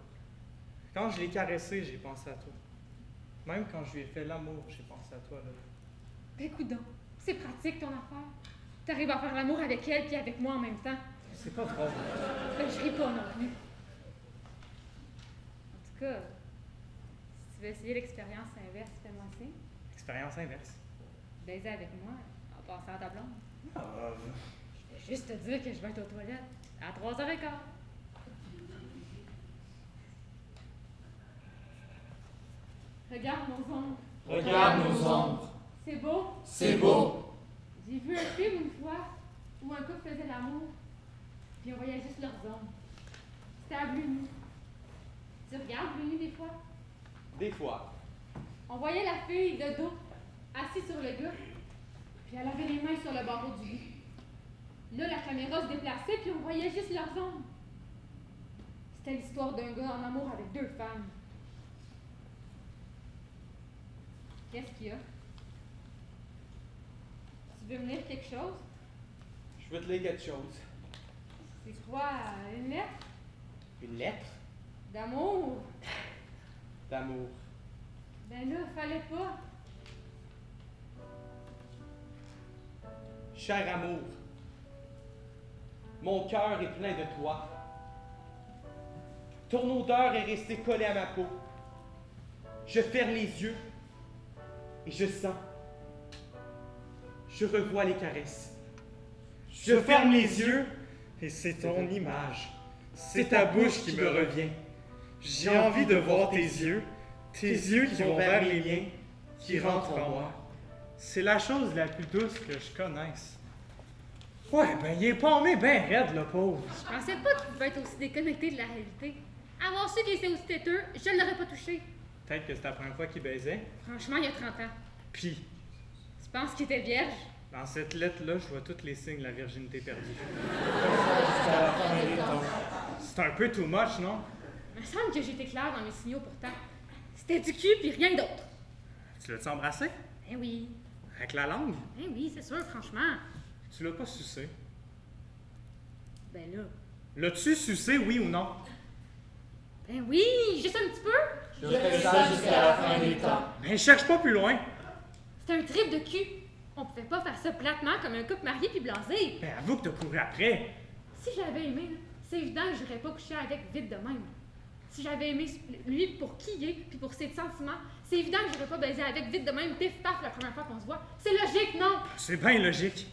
Quand je l'ai caressé, j'ai pensé à toi. Même quand je lui ai fait l'amour, j'ai pensé à toi, là. Ben, coudonc, c'est pratique ton affaire. T'arrives à faire l'amour avec elle puis avec moi en même temps. C'est pas drôle. Ben, je ris pas non plus. En tout cas, si tu veux essayer l'expérience inverse, fais-moi signe. Expérience inverse. Baiser avec moi en passant à ta blonde. Ah, Je vais juste te dire que je vais être aux toilettes à 3h15. Regarde nos ombres. Regarde nos ombres. C'est beau. C'est beau. J'ai vu un film une fois où un couple faisait l'amour, puis on voyait juste leurs ombres. C'était à Bleu-Nuit. Tu regardes Bleu-Nuit des fois? Des fois. On voyait la fille de dos, assise sur le gars, puis elle avait les mains sur le barreau du lit. Là, la caméra se déplaçait, puis on voyait juste leurs ombres. C'était l'histoire d'un gars en amour avec 2 femmes. Qu'est-ce qu'il y a? Tu veux me lire quelque chose? Je veux te lire quelque chose. C'est quoi? Une lettre? Une lettre D'amour? d'amour. Ben là, fallait pas. Cher amour, mon cœur est plein de toi. Ton odeur est restée collée à ma peau. Je ferme les yeux et je sens. Je revois les caresses. Je ferme les yeux et c'est ton image. C'est ta bouche qui me revient. J'ai envie de voir tes yeux qui vont vers les miens, qui rentrent en moi. C'est la chose la plus douce que je connaisse. Ouais, ben il est paumé ben raide, le pauvre. Je pensais pas qu'il pouvait être aussi déconnecté de la réalité. Avoir su qu'il était aussi têteux, je ne l'aurais pas touché. Peut-être que c'était la première fois qu'il baisait. Franchement, il y a 30 ans. Puis, Tu penses qu'il était vierge? dans cette lettre-là, je vois tous les signes de la virginité perdue. C'est un peu too much, non? Il me semble que j'étais claire dans mes signaux pourtant. C'était du cul puis rien d'autre. Tu l'as-tu embrassé? Ben oui. Avec la langue? Ben oui, c'est sûr, franchement. Tu l'as pas sucé? Ben là. L'as-tu sucé, oui ou non? Ben oui, juste un petit peu. Je ferai ça jusqu'à la fin des temps. Ben cherche pas plus loin. C'était un trip de cul. On pouvait pas faire ça platement comme un couple marié puis blasé. Ben avoue que t'as couru après. Si j'avais aimé, là, c'est évident que j'aurais pas couché avec vite de même. Si j'avais aimé lui pour qui il est puis pour ses sentiments, c'est évident que j'aurais pas baisé avec vite de même pif paf la première fois qu'on se voit. C'est logique, non? C'est bien logique.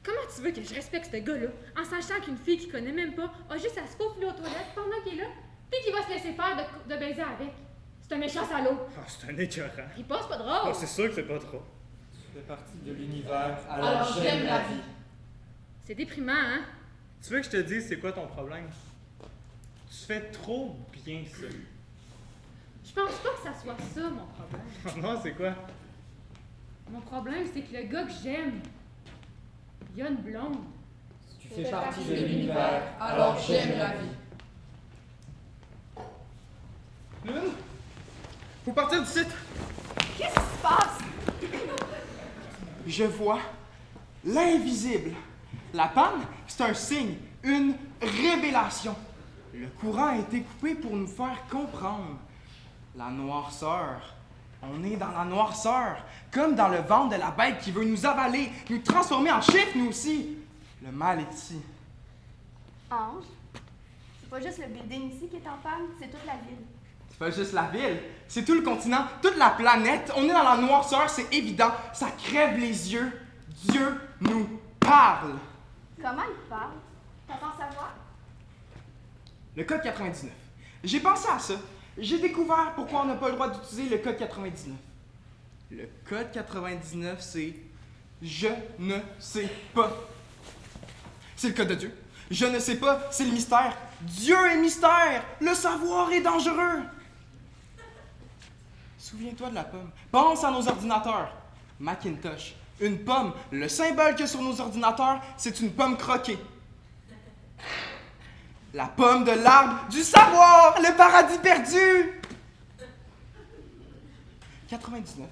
Comment tu veux que je respecte ce gars-là en sachant qu'une fille qu'il connaît même pas a juste à se faufiler aux toilettes pendant qu'il est là puis qu'il va se laisser faire de baiser avec? C'est un méchant salaud. Ah, c'est un écœurant. Il passe pas drôle. Ah, c'est sûr que c'est pas trop. Tu fais partie de l'univers, alors j'aime la vie. C'est déprimant, hein? Tu veux que je te dise c'est quoi ton problème? Tu fais trop bien ça. Je pense pas que ça soit ça, mon problème. Non, c'est quoi? Mon problème, c'est que le gars que j'aime, il a une blonde. Tu fais partie de l'univers, alors j'aime la vie. Lune? Faut partir du site. Qu'est-ce qui se passe? Je vois l'invisible. La panne, c'est un signe, une révélation. Le courant a été coupé pour nous faire comprendre. La noirceur. On est dans la noirceur, comme dans le ventre de la bête qui veut nous avaler, nous transformer en chiffres, nous aussi. Le mal est ici. Ange, c'est pas juste le building ici qui est en panne, c'est toute la ville. C'est pas juste la ville, c'est tout le continent, toute la planète. On est dans la noirceur, c'est évident. Ça crève les yeux. Dieu nous parle. Comment il parle? T'entends sa voix? Le code 99. J'ai pensé à ça. J'ai découvert pourquoi on n'a pas le droit d'utiliser le code 99. Le code 99, c'est « Je ne sais pas ». C'est le code de Dieu. Je ne sais pas, c'est le mystère. Dieu est mystère. Le savoir est dangereux. Souviens-toi de la pomme. Pense à nos ordinateurs. Macintosh. Une pomme. Le symbole qu'il y a sur nos ordinateurs, c'est une pomme croquée. La pomme de l'arbre du savoir, le paradis perdu. 99.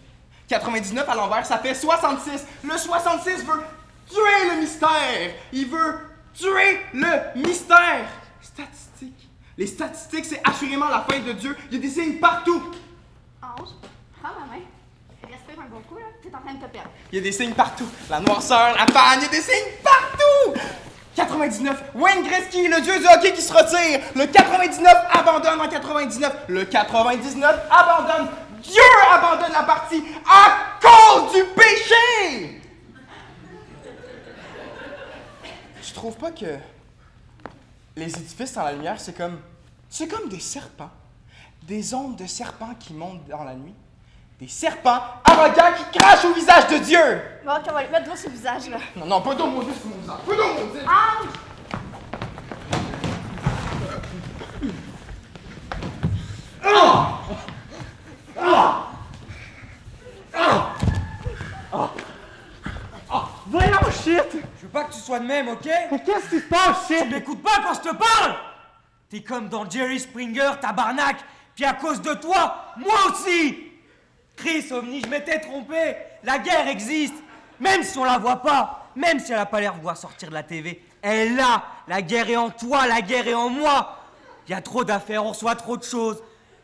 99 à l'envers, ça fait 66. Le 66 veut tuer le mystère. Il veut tuer le mystère. Statistiques. Les statistiques, c'est assurément la fin de Dieu. Il y a des signes partout. Ange, prends ma main. Respire un bon coup, là. T'es en train de te perdre. Il y a des signes partout. La noirceur, la panne, il y a des signes partout. 99, Wayne Gretzky, le dieu du hockey qui se retire. Le 99 abandonne en 99. Le 99 abandonne. Dieu abandonne la partie à cause du péché. Tu trouves pas que les édifices dans la lumière, c'est comme des serpents. Des ondes de serpents qui montent dans la nuit. Des serpents arrogants qui crachent au visage de Dieu. Bon, ok, on va lui mettre de l'eau sur le visage, là. Non, pas d'eau maudite sur mon visage. Pas d'eau maudite. Ange! Voyons, shit! Je veux pas que tu sois de même, ok? Mais qu'est-ce qui se passe, shit? Tu m'écoutes pas quand je te parle! T'es comme dans Jerry Springer, tabarnak! Puis à cause de toi, moi aussi! Chris, OVNI, je m'étais trompé! La guerre existe! Même si on la voit pas, même si elle a pas l'air de voir sortir de la TV, elle est là! La guerre est en toi, la guerre est en moi! Il y a trop d'affaires, on reçoit trop de choses.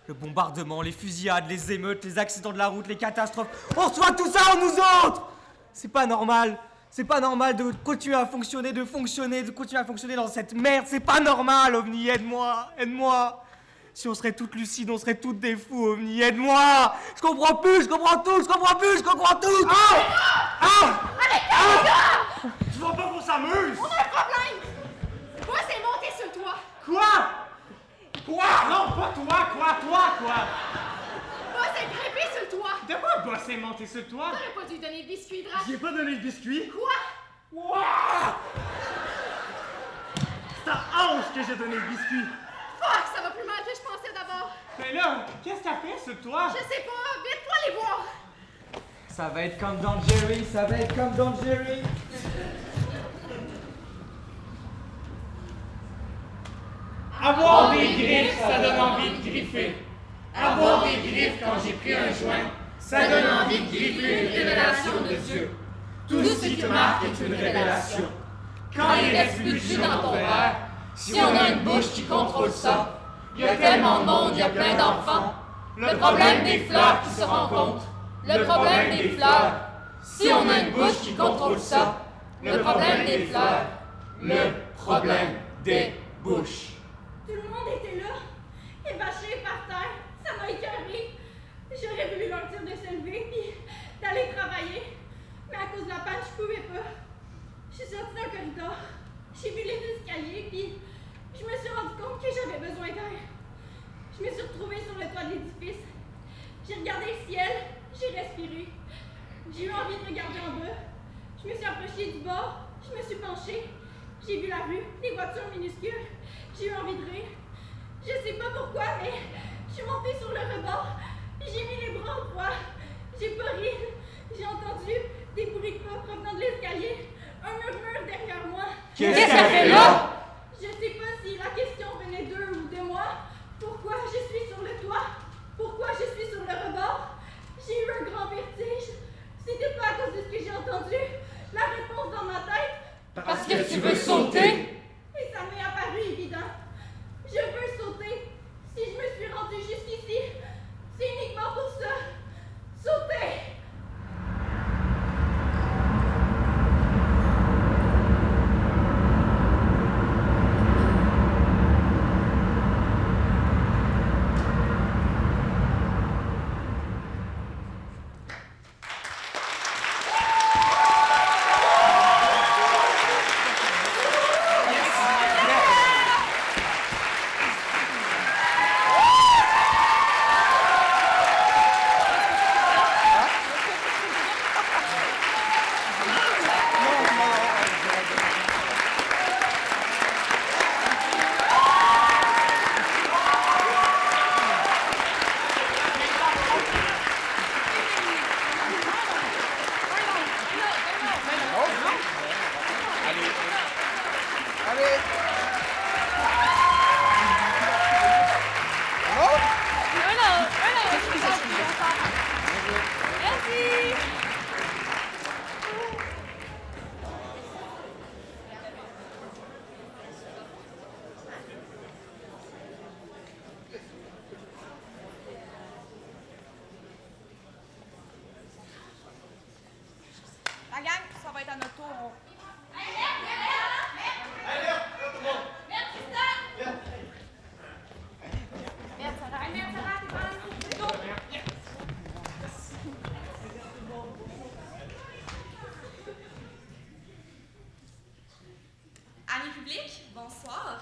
Le bombardement, les fusillades, les émeutes, les accidents de la route, les catastrophes, on reçoit tout ça en nous autres! C'est pas normal! C'est pas normal de continuer à fonctionner, de continuer à fonctionner dans cette merde. C'est pas normal, OVNI, aide-moi, aide-moi. Si on serait toutes lucides, on serait toutes des fous, OVNI, aide-moi. Je comprends plus, je comprends tout, je comprends plus, je comprends tout. Tu vois pas qu'on s'amuse? On a un problème! Moi, c'est monté sur le toit! Quoi? Quoi? Non, pas toi, quoi? Moi, c'est grimpé sur le toit! De quoi bosser monter sur toi? T'aurais pas dû donner le biscuit, Drac! J'ai pas donné le biscuit. Quoi? Wow! C'est à Ange que j'ai donné le biscuit. Fuck, ça va plus mal que je pensais d'abord! Mais là, qu'est-ce que t'as fait sur toi? Je sais pas, vite, faut aller voir! Ça va être comme dans Jerry, ça va être comme dans Jerry. Avoir des griffes, ça donne envie de griffer. Avoir des griffes quand j'ai pris un joint, ça donne envie de griffer une révélation de Dieu. Tout ce qui te marque est une révélation. Quand il reste plus de jus dans ton verre, si on a une bouche qui contrôle ça, il y a tellement de monde, il y a plein d'enfants. Le problème des fleurs qui se rencontrent. Le problème des fleurs. Si on a une bouche qui contrôle ça, le problème des fleurs. Le problème des bouches. Tout le monde était là, évaché par terre. Ça m'a écœuré. J'aurais voulu leur dire de se lever puis d'aller travailler. Mais à cause de la panne, je pouvais pas. Je suis sortie dans le corridor. J'ai vu les escaliers puis je me suis rendu compte que j'avais besoin d'air. Je me suis retrouvée sur le toit de l'édifice. J'ai regardé le ciel, j'ai respiré. J'ai eu envie de regarder en bas. Je me suis approchée du bord, je me suis penchée. J'ai vu la rue, les voitures minuscules. J'ai eu envie de rire. Je sais pas pourquoi, mais je suis montée sur le rebord. J'ai mis les bras au croix. J'ai pas ri. J'ai entendu des bruits de pas provenant de l'escalier. Un murmure derrière moi. Qu'est-ce que ça fait là? Je sais pas si la question venait d'eux ou de moi. Pourquoi je suis sur le toit? Pourquoi je suis sur le rebord? J'ai eu un grand vertige. C'était pas à cause de ce que j'ai entendu. La réponse dans ma tête. Parce que tu veux sauter? Et ça m'est apparu évident. Je veux sauter. Si je me suis rendue jusqu'ici, c'est uniquement pour ça. Sauter! La gang, ça va être à notre tour. Merde, Sarah, t'es pas là. Go! Amis publics, bonsoir.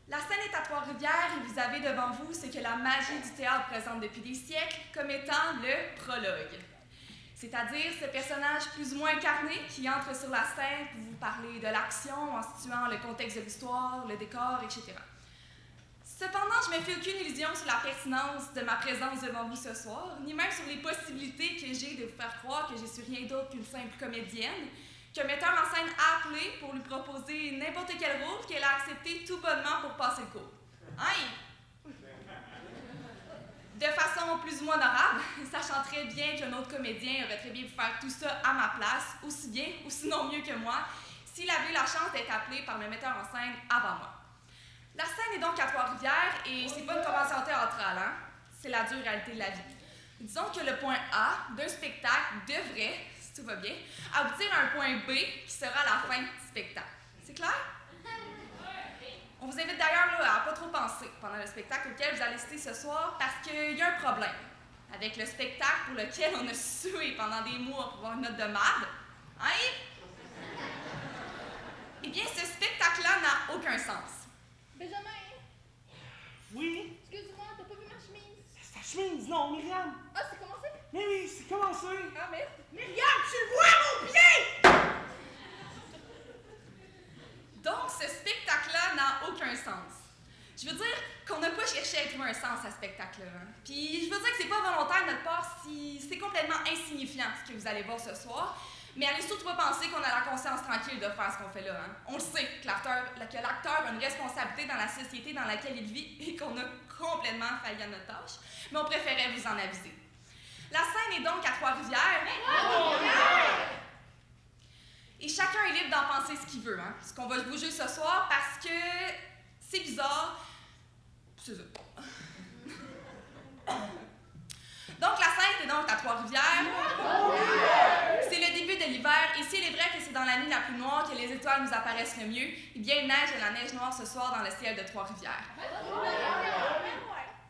La scène est à Trois-Rivières et vous avez devant vous ce que la magie du théâtre présente depuis des siècles comme étant le prologue. C'est-à-dire ce personnage plus ou moins incarné qui entre sur la scène pour vous parler de l'action en situant le contexte de l'histoire, le décor, etc. Cependant, je ne me fais aucune illusion sur la pertinence de ma présence devant vous ce soir, ni même sur les possibilités que j'ai de vous faire croire que je suis rien d'autre qu'une simple comédienne, qu'un metteur en scène a appelé pour lui proposer n'importe quel rôle qu'elle a accepté tout bonnement pour passer le cours. Hein? De façon plus ou moins honorable, sachant très bien qu'un autre comédien aurait très bien pu faire tout ça à ma place, aussi bien ou sinon mieux que moi, s'il avait eu la chance d'être appelé par le metteur en scène avant moi. La scène est donc à Trois-Rivières et c'est pas une convention théâtrale, hein? C'est la dure réalité de la vie. Disons que le point A d'un spectacle devrait, si tout va bien, aboutir à un point B qui sera la fin du spectacle. C'est clair? On vous invite d'ailleurs à pas trop penser pendant le spectacle auquel vous allez assister ce soir parce qu'il y a un problème avec le spectacle pour lequel on a sué pendant des mois pour avoir une note de marde. Hein, Yves? Eh bien, ce spectacle-là n'a aucun sens. Benjamin! Oui? Excuse-moi, t'as pas vu ma chemise? C'est ta chemise, non, Myriam! Ah, c'est commencé? Mais oui, c'est commencé! Ah, merde! Myriam, tu le vois, mon pied! Donc, ce spectacle-là n'a aucun sens. Je veux dire qu'on n'a pas cherché à trouver un sens à ce spectacle-là. Hein. Puis, je veux dire que c'est pas volontaire de notre part si c'est complètement insignifiant ce que vous allez voir ce soir. Mais allez surtout pas penser qu'on a la conscience tranquille de faire ce qu'on fait là. Hein. On le sait que l'acteur a une responsabilité dans la société dans laquelle il vit et qu'on a complètement failli à notre tâche. Mais on préférait vous en aviser. La scène est donc à Trois-Rivières. Et chacun est libre d'en penser ce qu'il veut. Hein. Ce qu'on va vous juger ce soir parce que c'est bizarre. C'est ça. Donc, la scène est donc à Trois-Rivières. C'est le début de l'hiver, et s'il est vrai que c'est dans la nuit la plus noire que les étoiles nous apparaissent le mieux, eh bien, il neige de la neige noire ce soir dans le ciel de Trois-Rivières.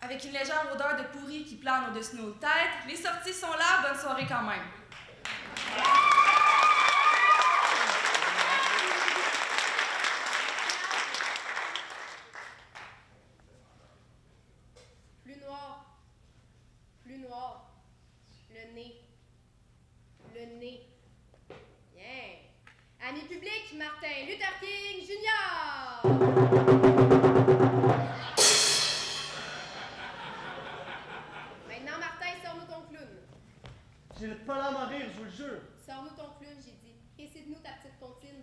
Avec une légère odeur de pourri qui plane au-dessus de nos têtes, les sorties sont là, bonne soirée quand même. Plus noir. Plus noir. Le nez. Le nez. Bien. Amis publics, Martin Luther King Jr. Maintenant, Martin, sors-nous ton clown. J'ai pas l'âme à rire, je vous le jure. Sors-nous ton clown, j'ai dit. Récite-nous ta petite comptine.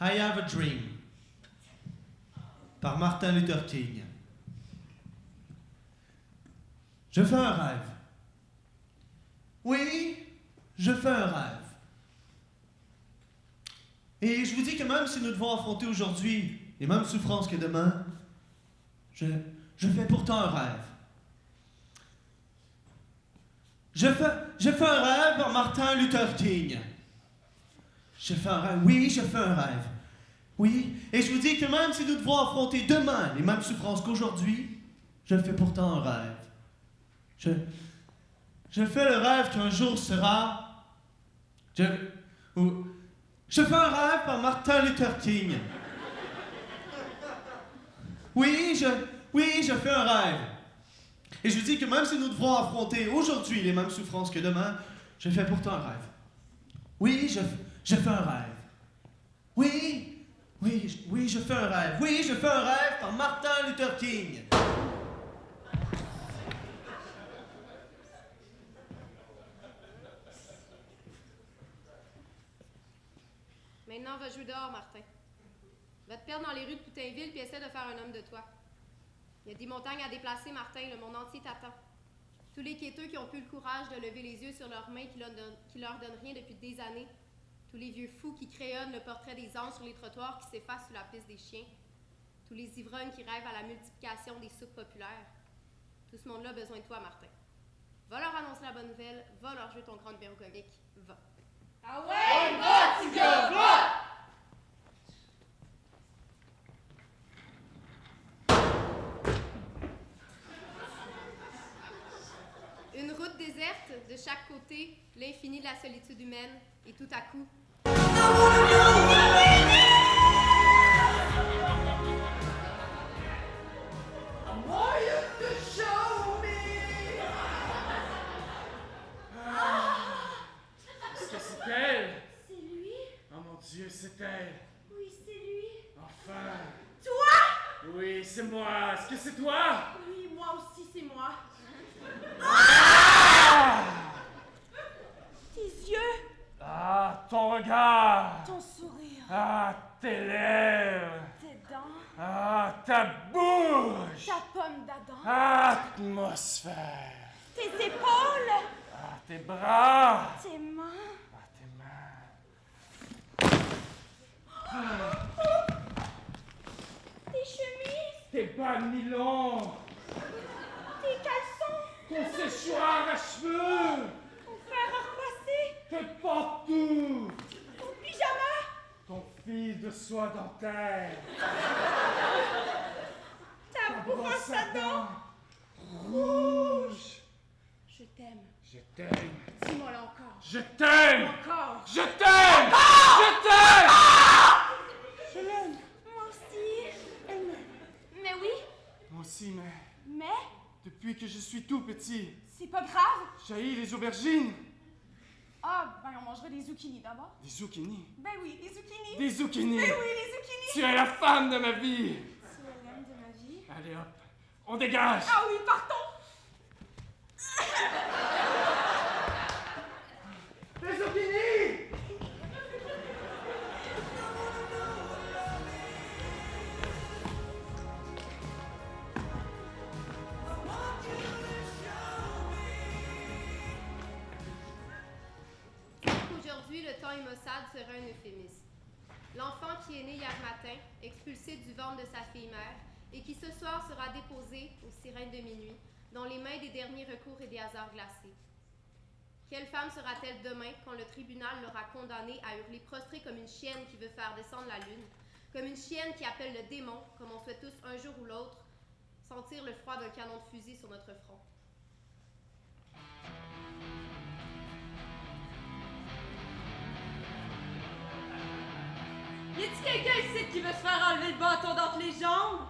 I Have a Dream par Martin Luther King. Je fais un rêve. Oui, je fais un rêve. Et je vous dis que même si nous devons affronter aujourd'hui les mêmes souffrances que demain, je fais pourtant un rêve. Je fais un rêve par Martin Luther King. Je fais un rêve. Oui, je fais un rêve. Oui, et je vous dis que même si nous devons affronter demain les mêmes souffrances qu'aujourd'hui, je fais pourtant un rêve. Je fais le rêve qu'un jour sera... Je fais un rêve par Martin Luther King. Oui, je fais un rêve. Et je vous dis que même si nous devons affronter aujourd'hui les mêmes souffrances que demain, je fais pourtant un rêve. Oui, je fais un rêve. Oui, je fais un rêve. Oui, je fais un rêve par Martin Luther King. Maintenant, va jouer dehors, Martin. Va te perdre dans les rues de Poutainville puis essaie de faire un homme de toi. Il y a des montagnes à déplacer, Martin. Le monde entier t'attend. Tous les quêteux qui ont plus le courage de lever les yeux sur leurs mains qui leur donnent rien depuis des années. Tous les vieux fous qui crayonnent le portrait des anges sur les trottoirs qui s'effacent sous la piste des chiens. tous les ivrognes qui rêvent à la multiplication des soupes populaires. Tout ce monde-là a besoin de toi, Martin. Va leur annoncer la bonne nouvelle, va leur jouer ton grand numéro comique, va. Ah ouais, va, petit gars, va! Une route déserte, de chaque côté, l'infini de la solitude humaine, et tout à coup... Est-ce que c'est elle? C'est lui? Oh mon Dieu, c'est elle! Oui, c'est lui. Enfin! Toi? Oui, c'est moi! Est-ce que c'est toi? Oui, moi aussi, c'est moi. Tes yeux. Ah, ton regard! Ton sourire. Ah, tes lèvres! Tes dents. Ah, ta bouche! Ta pomme d'Adam. Atmosphère! Tes épaules. Ah, tes bras! Tes mains. Ah, tes mains! Tes chemises. Tes bas de nylon! Tes caleçons. Ton séchoir à cheveux! Ton fer à repasser. Tes pantoufles! Ton pyjama. Ton fil de soie dentaire! Ta brosse à dents. Rouge! Je t'aime. Je t'aime! Dis-moi là encore. Je t'aime! Encore. Je t'aime! Je t'aime! Je l'aime. Moi aussi. Elle m'aime. Mais oui. Moi aussi, Mais depuis que je suis tout petit, c'est pas grave. j'haïs les aubergines! Ah, ben on mangerait des zucchini d'abord. Des zucchini! Ben oui, des zucchini. Des zucchini! Ben oui, des zucchini. Tu es la femme de ma vie! Tu es l'homme de ma vie. Allez hop, on dégage! Ah oui, partons. Des zucchini! Aujourd'hui, le temps est maussade sera un euphémisme. L'enfant qui est né hier matin, expulsé du ventre de sa fille-mère, et qui ce soir sera déposé aux sirènes de minuit, dans les mains des derniers recours et des hasards glacés. Quelle femme sera-t-elle demain quand le tribunal l'aura condamnée à hurler prostrée comme une chienne qui veut faire descendre la lune, comme une chienne qui appelle le démon, comme on souhaite tous un jour ou l'autre sentir le froid d'un canon de fusil sur notre front? Y a-t-il quelqu'un ici qui veut se faire enlever le bâton d'entre les jambes?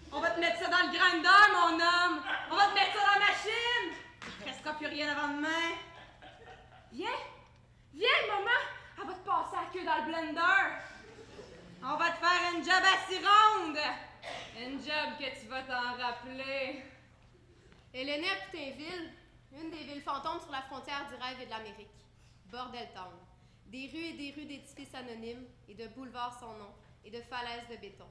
On va te mettre ça dans le grinder, mon homme! On va te mettre ça dans la machine! Il ne restera plus rien avant demain. Viens. Viens, maman. Elle va te passer la queue dans le blender. On va te faire une job à 6 rondes! Une job que tu vas t'en rappeler. Elle est née à Putinville, une des villes fantômes sur la frontière du rêve et de l'Amérique. Bordel Town. Des rues et des rues d'édifices anonymes, et de boulevards sans nom, et de falaises de béton.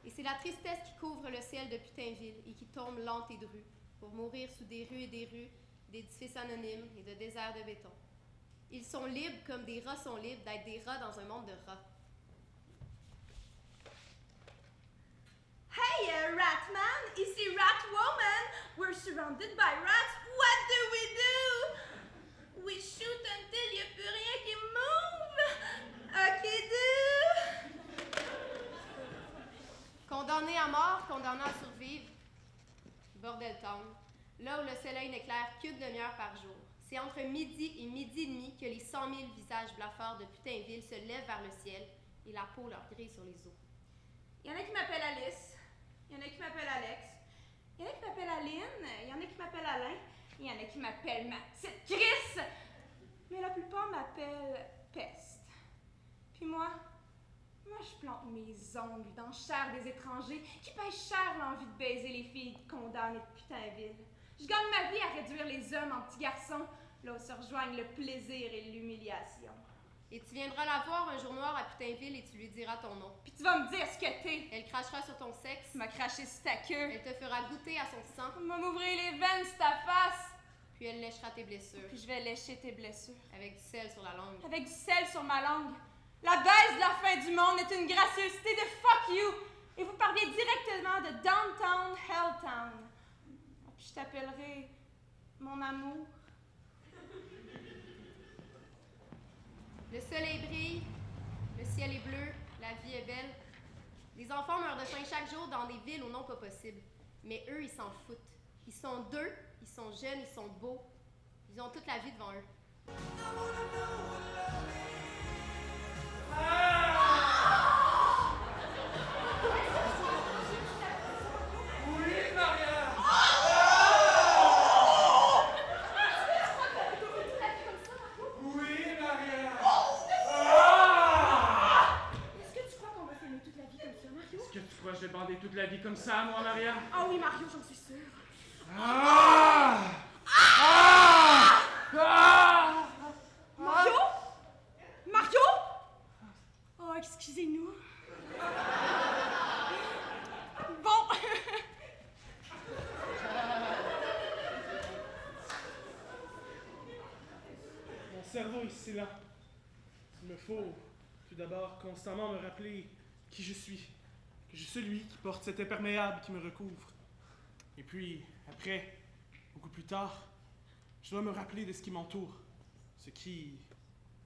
Et c'est la tristesse qui couvre le ciel de Putinville et qui tombe lente et drue, pour mourir sous des rues et des rues d'édifices anonymes et de déserts de béton. Ils sont libres comme des rats sont libres d'être des rats dans un monde de rats. Hey, Ratman, ici Ratwoman. We're surrounded by rats. What do we do? We shoot until y a plus rien qui move. Ok, do. Condamnés à mort, condamnés à survivre. Bordel Town, là où le soleil n'éclaire qu'une demi-heure par jour. C'est entre midi et midi et demi que les 100 000 visages blafards de Putinville se lèvent vers le ciel et la peau leur grille sur les os. Il y en a qui m'appellent Alice. Il y en a qui m'appellent Alex. Il y en a qui m'appellent Aline. Il y en a qui m'appellent Alain. Il y en a qui m'appellent ma petite Chris. Mais la plupart m'appellent Peste. Puis moi, je plante mes ongles dans la chair des étrangers qui payent cher l'envie de baiser les filles condamnées de Putinville. Je gagne ma vie à réduire les hommes en petits garçons, là où se rejoignent le plaisir et l'humiliation. Et tu viendras la voir un jour noir à Putinville et tu lui diras ton nom. Puis tu vas me dire ce que t'es. Elle crachera sur ton sexe. Tu m'as craché sur ta queue. Elle te fera goûter à son sang. Tu vas m'ouvrir les veines sur ta face. Puis elle léchera tes blessures. Puis je vais lécher tes blessures. Avec du sel sur la langue. Avec du sel sur ma langue. La baisse de la fin du monde est une gracieuseté de fuck you. et vous parliez directement de Downtown Helltown. Puis je t'appellerai mon amour. Le soleil brille, le ciel est bleu, la vie est belle. Les enfants meurent de faim chaque jour dans des villes où non pas possible. Mais eux, ils s'en foutent. Ils sont d'eux, ils sont jeunes, ils sont beaux. Ils ont toute la vie devant eux. Oui, Maria! Oui, Maria! Est-ce que tu crois qu'on va s'aimer toute la vie comme ça, Mario? Est-ce que tu crois que je vais bander toute la vie comme ça, moi, Maria? Ah oui, Mario, j'en suis sûre. Ah! Ah! Ah! Mario? Mario? Oh, excusez-nous. Bon. Mon cerveau ici, là. Il me faut tout d'abord constamment me rappeler qui je suis. Que je suis celui qui porte cet imperméable qui me recouvre. Et puis, après, beaucoup plus tard, je dois me rappeler de ce qui m'entoure. Ce qui,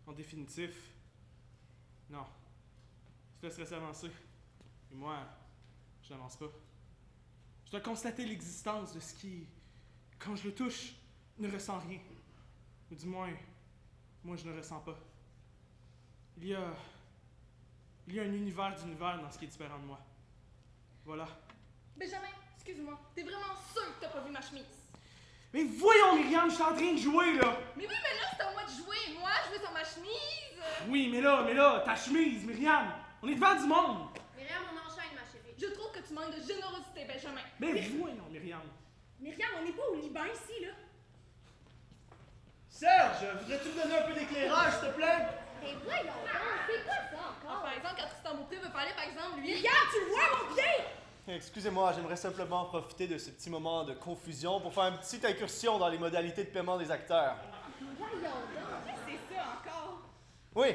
en définitif, non, se laisserait s'avancer. Et moi, je n'avance pas. Je dois constater l'existence de ce qui, quand je le touche, ne ressent rien. Ou du moins, moi je ne ressens pas. Il y a un univers d'univers dans ce qui est différent de moi. Voilà. Benjamin, excuse-moi, t'es vraiment sûr que t'as pas vu ma chemise? Mais voyons, Myriam, je suis en train de jouer, là! Mais oui, mais là, c'est à moi de jouer. Moi, je veux sur ma chemise. Oui, mais là, ta chemise, Myriam! On est devant du monde! Myriam, on enchaîne, ma chérie. Je trouve que tu manques de générosité, Benjamin. Mais voyons, Myriam! Myriam, on n'est pas au Liban ici, là. Serge, voudrais-tu me donner un peu d'éclairage, s'il te plaît? Mais voyons donc, c'est quoi ça encore? Par exemple, quand Tristan Beaupré veut parler, par exemple, lui... Myriam, tu le vois, mon pied? Excusez-moi, j'aimerais simplement profiter de ce petit moment de confusion pour faire une petite incursion dans les modalités de paiement des acteurs. Voyons donc. C'est ça, encore. Oui,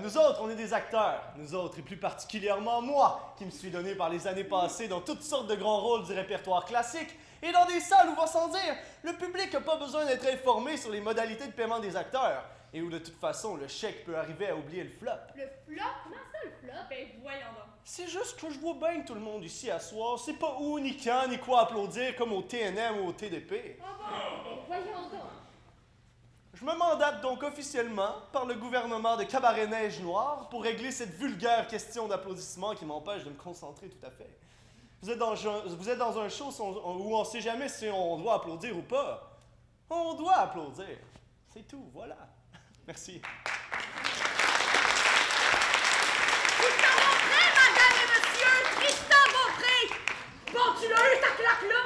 nous autres, on est des acteurs. Nous autres, et plus particulièrement moi, qui me suis donné par les années passées dans toutes sortes de grands rôles du répertoire classique et dans des salles où, va sans dire, le public n'a pas besoin d'être informé sur les modalités de paiement des acteurs et où, de toute façon, le chèque peut arriver à oublier le flop. Le flop? Comment ça, le flop? Ben, voyons donc. C'est juste que je vois bien que tout le monde ici à soir, c'est pas où, ni quand, ni quoi applaudir comme au TNM ou au TDP. Ah bon? Voyons donc. Je me mandate donc officiellement par le gouvernement de Cabaret-Neige Noire pour régler cette vulgaire question d'applaudissement qui m'empêche de me concentrer tout à fait. Vous êtes dans un show où on sait jamais si on doit applaudir ou pas. On doit applaudir. C'est tout, voilà. Merci. Tristan Beaupré, madame et monsieur! Tristan Beaupré! Bon, tu l'as eu, ta claque, là!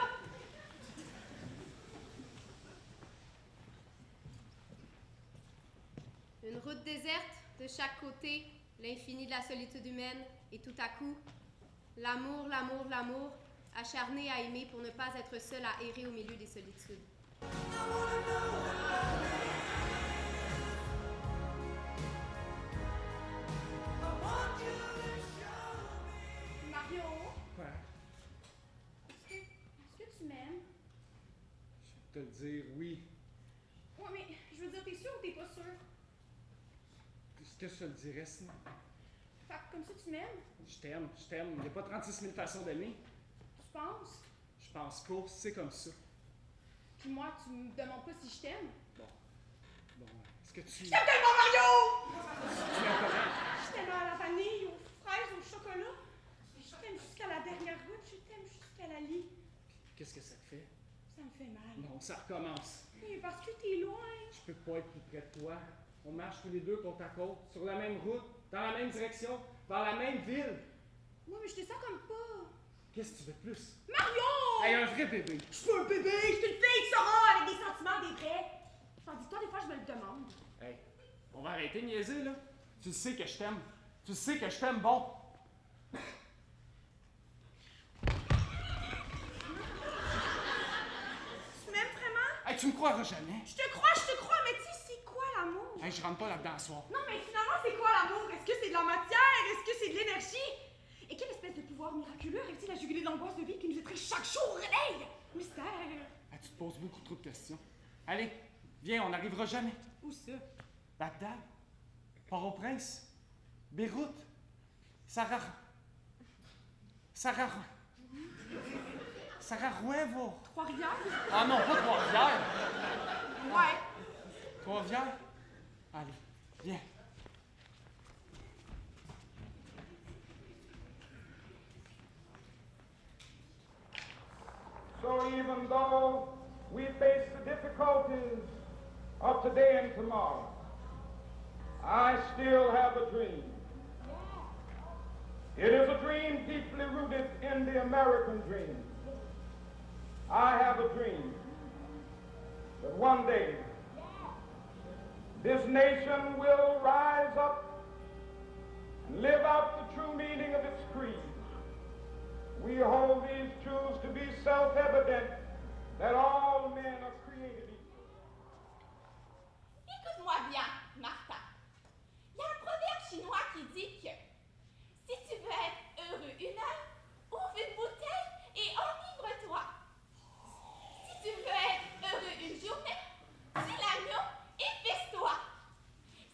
Une route déserte, de chaque côté, l'infini de la solitude humaine, et tout à coup, l'amour, l'amour, l'amour, acharné à aimer pour ne pas être seul à errer au milieu des solitudes. Mario? Quoi? Est-ce que tu m'aimes? Je vais te le dire, oui. Ouais, mais je veux dire, t'es sûr ou t'es pas sûr? Est-ce que je te le dirais, sinon? Fait que comme ça, tu m'aimes? Je t'aime. Il n'y a pas 36 000 façons d'aimer. Tu penses? Je pense pas, c'est comme ça. Puis moi, tu me demandes pas si je t'aime? Bon, est-ce que tu... Je t'aime tellement, Mario! Tu m'aimes comment? Je t'aime à la vanille, aux fraises, au chocolat. Je t'aime jusqu'à la dernière goutte, je t'aime jusqu'à la lie. Qu'est-ce que ça te fait? Ça me fait mal. Non, ça recommence. Mais parce que t'es loin. Je peux pas être plus près de toi. On marche tous les deux côte à côte, sur la même route, dans la même direction, dans la même ville. Ouais, mais je te sens comme pas. Qu'est-ce que tu veux de plus? Mario! Hey, un vrai bébé. Je suis un bébé, je suis une fille qui saura avec des sentiments, des vrais. Tandis que toi, des fois, je me le demande. Hey, on va arrêter de niaiser, là. Tu sais que je t'aime. Tu sais que je t'aime bon. Tu m'aimes vraiment? Hey, tu me croiras jamais. Je te crois, mais tu sais, c'est quoi l'amour? Hey, je rentre pas là-dedans ce soir. Non, mais finalement, c'est quoi l'amour? Est-ce que c'est de la matière? Est-ce que c'est de l'énergie? Et quelle espèce de pouvoir miraculeux chaque jour, réveille! Mystère! Ah, tu te poses beaucoup trop de questions. Allez, viens, on n'arrivera jamais. Où ça? Bagdad, Port-au-Prince, Beyrouth, Sarah Rouenvo. Trois-Rivières? Ah non, pas Trois-Rivières. Ouais. Trois-Rivières? Allez, viens. So even though we face the difficulties of today and tomorrow, I still have a dream. It is a dream deeply rooted in the American dream. I have a dream that one day this nation will rise up and live out the true meaning of its creed. We hold these truths to be self-evident that all men are created equal. Écoute-moi bien, Martha. Il y a un proverbe chinois qui dit que si tu veux être heureux une heure, ouvre une bouteille et enivre-toi. Si tu veux être heureux une journée, tue l'agneau et fesse-toi.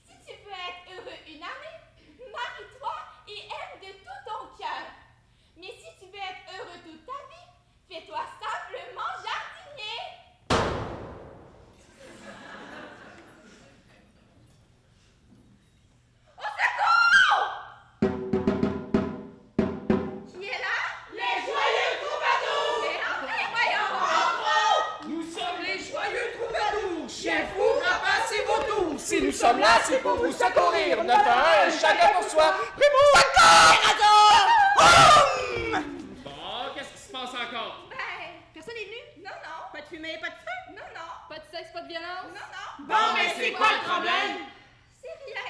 Si tu veux être heureux une année, marie-toi et aime de tout ton cœur. Mais si tu veux être heureux toute ta vie, fais-toi simplement jardinier. Au secours! Qui est là? Les joyeux troubadours! Mais entrez, voyons! Nous sommes les joyeux troubadours. Chien fou, rapaces vos tours. Si nous sommes là, c'est pour vous secourir. 9 à 1, chacun pour soi. Primo, secours! Bon, qu'est-ce qui se passe encore? Personne n'est venu? Non, non. Pas de fumée, pas de feu? Non, non. Pas de sexe, pas de violence? Non, non. Bon, mais c'est quoi le problème? C'est rien.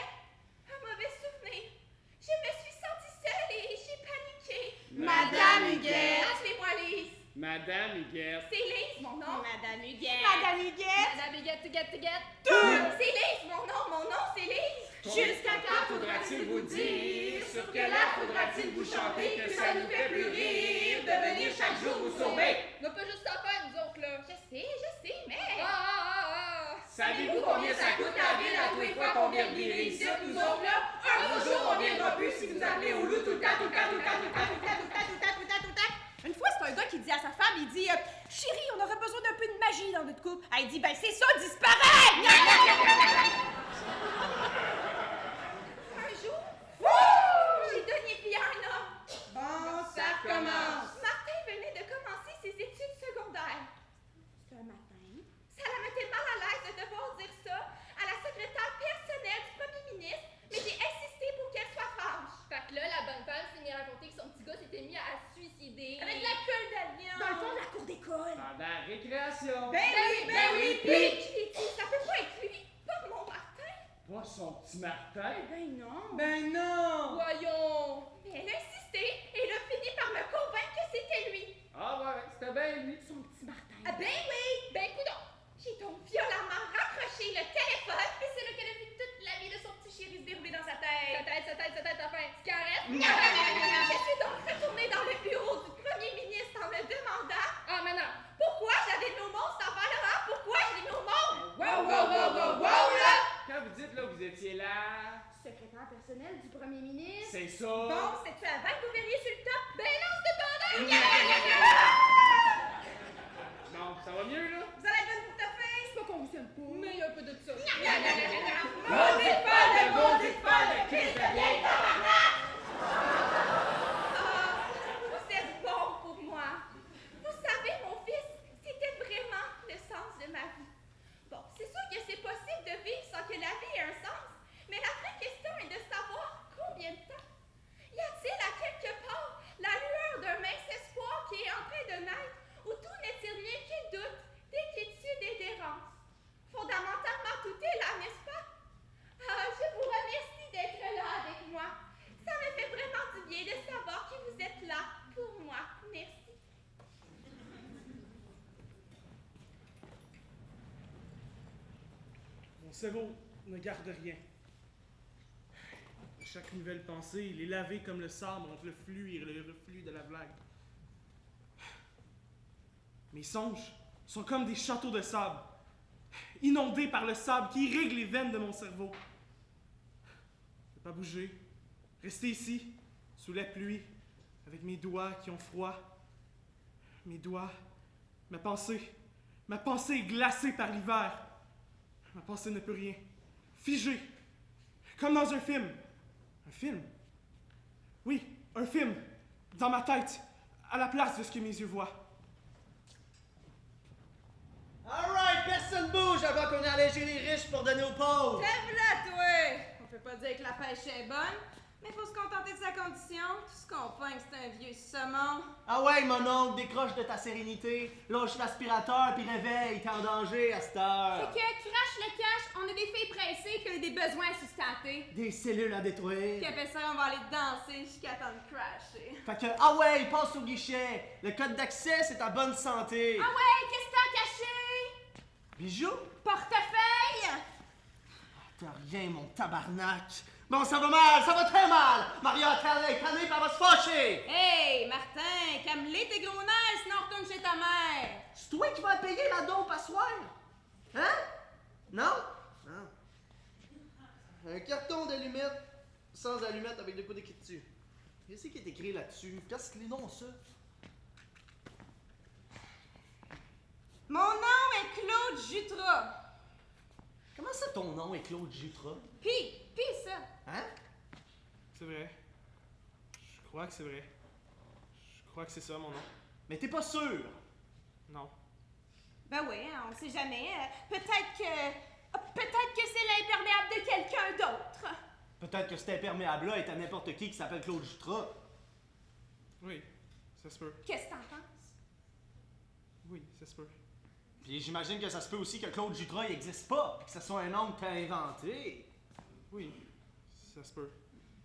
Un mauvais souvenir. Je me suis sentie seule et j'ai paniqué. Madame Huguette. Appelez-moi Lise. Madame Huguette. C'est Lise, mon nom. Madame Huguette. Madame Huguette. Madame Huguette, Huguette. C'est Lise, mon nom, c'est Lise. Jusqu'à quand faudra-t-il vous dire? Sur quel air faudra-t-il vous chanter que ça nous fait plus rire de venir chaque jour vous sauver? On peut juste s'en faire, nous autres, là. Je sais, mais... Savez-vous combien ça coûte la ville à tous les fois qu'on vient virer ici, nous autres, là? Un beau jour, on viendra plus si vous appelez au loup tout le temps, tout le temps, tout le temps, tout le temps, tout le temps, tout le temps, tout le temps, tout le temps, tout le temps. Une fois, c'est un gars qui dit à sa femme, il dit chérie, on aurait besoin d'un peu de magie dans notre couple. Elle dit ben c'est ça, disparaît! Un jour, j'ai donné vie à un homme. Bon, ça recommence. Martin venait de commencer ses études secondaires. C'est un matin. Ça la mettait mal à l'aise de devoir dire ça à la secrétaire personnelle du premier ministre, mais j'ai insisté pour qu'elle soit franche. Fait que là, la bonne femme s'est mise à raconter que son petit gars s'était mis à se suicider. Avec la queue d'alien. Dans le fond de la cour d'école. Pendant la récréation. Ben oui, puis j'ai dit, ça peut pas être lui, pas mon Martin. Pas son petit Martin. Ben non. Ben non! Voyons. Mais elle a insisté et elle a fini par me convaincre que c'était lui. Ah ouais, c'était bien lui. Son petit Martin. Ah ben oui! Ben coudonc! J'ai donc violemment raccroché le téléphone et c'est là qu'elle a vu toute la vie de son petit chéri se dérouler dans sa tête. Sa tête, enfin. Cigarette. Je suis donc retournée dans le bureau du premier ministre en me demandant pourquoi j'avais nos monstres en valeur, pourquoi j'ai nos monstres? Wow, là! Quand vous dites là, vous étiez là. Secrétaire personnel du premier ministre. C'est ça. Bon, c'était-tu avant que vous verriez sur le top? Ben non, c'était pendant! Non, ça va mieux là? Vous allez être bonne pour ta fille? C'est pas qu'on vous aime pas, mais il y a un peu de ça. Maudite folle, crise de vieille tabarnak! Vous êtes bon pour moi. Vous savez, mon fils, c'était vraiment le sens de ma vie. Bon, c'est sûr que c'est possible de vivre sans que la vie ait un sens, mais la vraie question est de savoir combien de temps. Y a-t-il à quelque part la lueur d'un mince espoir qui est en train de naître, où tout n'est-il rien qu'un doute, d'inquiétude et d'errance? Fondamentalement, tout est là, n'est-ce pas? Ah, je vous remercie d'être là avec moi. Ça me fait vraiment du bien de savoir que vous êtes là pour moi. Merci. Mon cerveau ne garde rien. Chaque nouvelle pensée, il est lavé comme le sable entre le flux et le reflux de la vague. Mes songes sont comme des châteaux de sable, inondés par le sable qui irrigue les veines de mon cerveau. Ne pas bouger, rester ici, sous la pluie, avec mes doigts qui ont froid. Mes doigts, ma pensée est glacée par l'hiver. Ma pensée ne peut rien, figée, comme dans un film. Un film? Oui, un film, dans ma tête, à la place de ce que mes yeux voient. Alright, personne bouge avant qu'on ait allégé les riches pour donner aux pauvres. Lève-la, toi! On peut pas dire que la pêche est bonne, mais faut se contenter de sa condition. Tout ce qu'on pogne, c'est un vieux saumon. Ah ouais, mon oncle, décroche de ta sérénité, lâche l'aspirateur puis réveille, t'es en danger à cette heure. Fait que crache le cash, on est des filles pressées qui ont des besoins à sustenter. Des cellules à détruire. Puis après ça, on va aller danser jusqu'à temps de crasher. Fait que, ah ouais, passe au guichet. Le code d'accès, c'est ta bonne santé. Ah ouais, qu'est-ce que t'as caché? Bijoux? Portefeuille? T'as rien, mon tabarnak. Bon, ça va mal, ça va très mal. Maria est tannée, puis elle va se fâcher. Hey, Martin, calme-les tes gros nerfs, sinon retourne chez ta mère. C'est toi qui vas payer la dope à soir? Hein? Non? Non. Un carton d'allumettes sans allumettes avec des coups d'écrit dessus. Qu'est-ce qui est écrit là-dessus? Qu'est-ce que les noms, ça? Mon nom est Claude Jutras. Comment ça, ton nom est Claude Jutras? Pis ça. Hein? C'est vrai. Je crois que c'est vrai. Je crois que c'est ça, mon nom. Mais t'es pas sûr? Non. Ben oui, hein, on sait jamais. Peut-être que c'est l'imperméable de quelqu'un d'autre. Peut-être que cet imperméable-là est à n'importe qui s'appelle Claude Jutras. Oui, ça se peut. Qu'est-ce que t'en penses? Oui, ça se peut. Puis j'imagine que ça se peut aussi que Claude Jutras n'existe pas, que ce soit un nom que t'as inventé. Oui, ça se peut.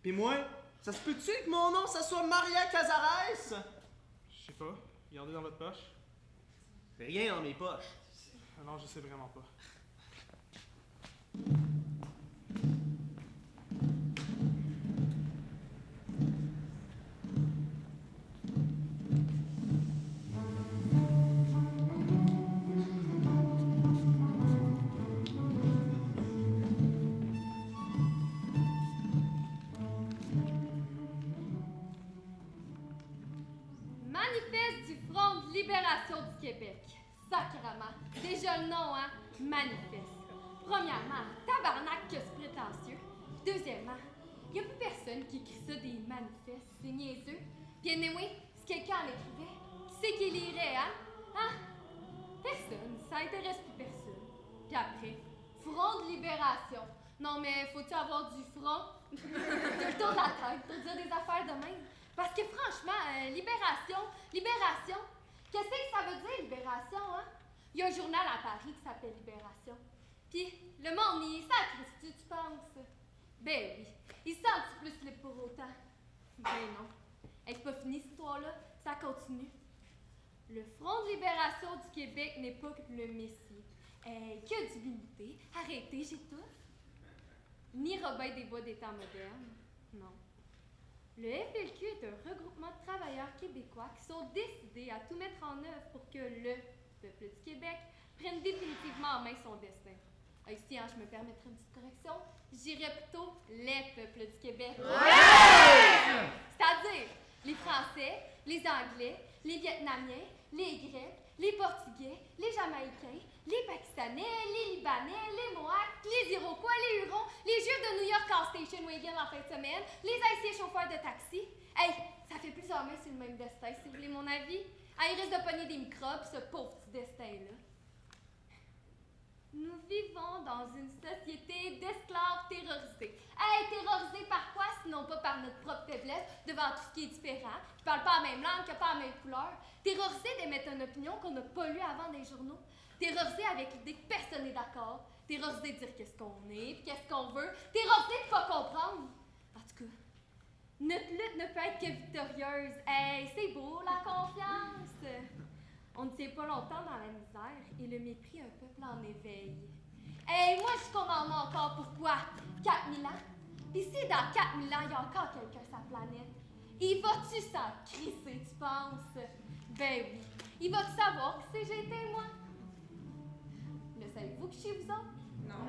Puis moi, ça se peut-tu que mon nom, ça soit Maria Cazares? Je sais pas. Regardez dans votre poche. Rien dans mes poches. Ah non, je sais vraiment pas. Manifeste du Front de libération du Québec. Sacrement. Déjà le nom, hein? Manifeste. Premièrement, tabarnak que c'est prétentieux. Deuxièmement, y a plus personne qui écrit ça des manifestes. C'est niaiseux. Puis anyway, si quelqu'un l'écrivait, qui c'est qui lirait, hein? Hein? Personne. Ça intéresse plus personne. Puis après, Front de libération. Non mais faut-tu avoir du front? Tout le tour de la tête pour dire des affaires de même. Parce que franchement, libération, qu'est-ce que ça veut dire, libération, hein? Il y a un journal à Paris qui s'appelle Libération. Puis, le monde, il sacre-tu, tu penses? Ben oui, il sent plus les pour autant. Ben non. C'est pas fini, cette histoire-là, ça continue. Le Front de libération du Québec n'est pas le Messie. Que d'humilité. Arrêtez, j'étouffe. Ni Robin des Bois des temps modernes. Non. Le FLQ est un regroupement de travailleurs québécois qui sont décidés à tout mettre en œuvre pour que le peuple du Québec prenne définitivement en main son destin. Ici, je me permettrai une petite correction. J'irais plutôt les peuples du Québec. Ouais! C'est-à-dire les Français, les Anglais, les Vietnamiens, les Grecs, les Portugais, les Jamaïcains, les Pakistanais, les Libanais, les Mohawks, les Iroquois, les Hurons, les Juifs de New York en station wagon en fin de semaine, les Haïtiens chauffeurs de taxi. Hey, ça fait plusieurs mois c'est le même destin, si vous voulez mon avis. Il risque de pogner des microbes, ce pauvre petit destin-là. Nous vivons dans une société d'esclaves terrorisés. Terrorisés par quoi, sinon pas par notre propre faiblesse devant tout ce qui est différent, qui parle pas la même langue, qui n'a pas la même couleur. Terrorisés d'émettre une opinion qu'on n'a pas lue avant dans les journaux. Terrorisés avec l'idée que personne n'est d'accord. Terrorisés de dire qu'est-ce qu'on est, puis qu'est-ce qu'on veut. Terrorisés de pas comprendre. En tout cas, notre lutte ne peut être que victorieuse. C'est beau, la confiance. On ne tient pas longtemps dans la misère et le mépris un peuple en éveil. Moi, je condamne encore pourquoi? 4000 ans? Pis si dans 4000 ans, il y a encore quelqu'un sur la planète, il va-tu s'en crisser, tu penses? Ben oui, Il va tout savoir qui c'est j'ai été, moi. Le savez-vous que je suis vous autres?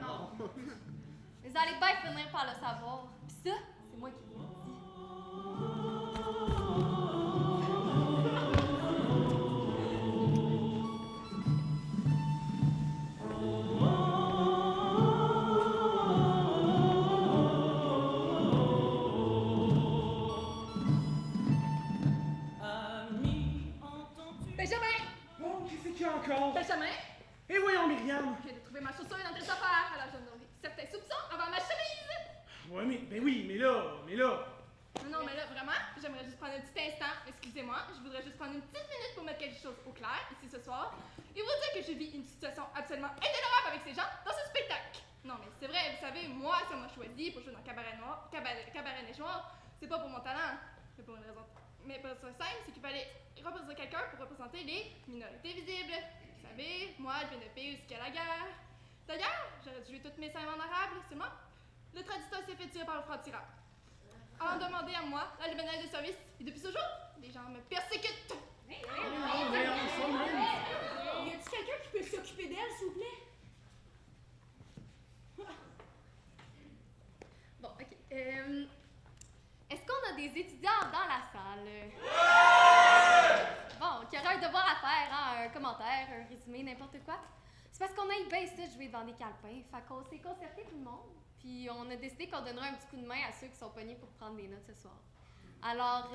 Non. Vous allez bien finir par le savoir. Pis ça, c'est moi qui vous le dis. Benjamin! Oh, qu'est-ce qu'il y a encore? Benjamin! Et voyons, Myriam! Je viens de trouver ma chaussure dans tes affaires. Alors je nourris certains soupçons avant ma chemise. Ouais, ben oui, mais là... Non, mais là, vraiment, j'aimerais juste prendre un petit instant. Excusez-moi, je voudrais juste prendre une petite minute pour mettre quelque chose au clair ici ce soir et vous dire que je vis une situation absolument intolérable avec ces gens dans ce spectacle. Non, mais c'est vrai, vous savez, moi, ça m'a choisi pour jouer dans Cabaret Neige Noire. C'est pas pour mon talent, c'est pour une raison. Mais pour ça simple, c'est qu'il fallait représenter quelqu'un pour représenter les minorités visibles. Vous savez, moi, je viens d'un pays où il y a la guerre. D'ailleurs, j'aurais dû jouer toutes mes scènes en arabe, seulement le traducteur s'est fait tirer par le franc-tireur. Alors demandez à moi la libanaise de service, et depuis ce jour, les gens me persécutent. Y a-t-il quelqu'un qui peut s'occuper d'elle, s'il vous plaît? Bon, ok. Est-ce qu'on a des étudiants dans la salle? Bon, qui auraient un devoir à faire, hein? Un commentaire, un résumé, n'importe quoi. C'est parce qu'on a bien ça de jouer devant des calepins. Fait qu'on s'est concerté tout le monde. Puis on a décidé qu'on donnerait un petit coup de main à ceux qui sont pognés pour prendre des notes ce soir. Alors,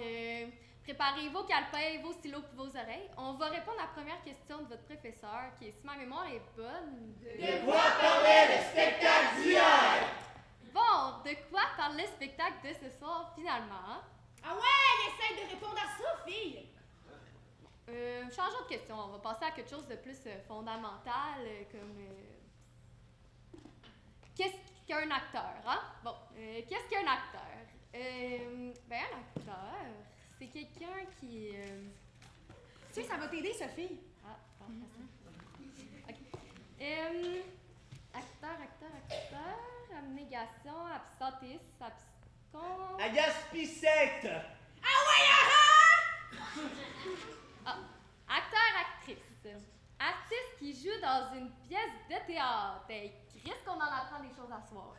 préparez vos calepins, vos stylos et vos oreilles. On va répondre à la première question de votre professeur, qui, si ma mémoire est bonne... De quoi parlait le spectacle d'hier? Bon, de quoi parle le spectacle de ce soir, finalement? Ah ouais, essaye de répondre à ça, fille! Changeons de question. On va passer à quelque chose de plus fondamental, comme... Qu'est-ce qu'un acteur, hein? Bon, qu'est-ce qu'un acteur? Ben, un acteur, c'est quelqu'un qui... Tu sais, ça va t'aider, Sophie. Ah, bon, OK. Acteur, abnégation, absentisme, abscon... Agaspicette! Ah ouais, Ah, acteur, actrice. Artiste qui joue dans une pièce de théâtre. Hey, risque qu'on en apprend des choses à soir.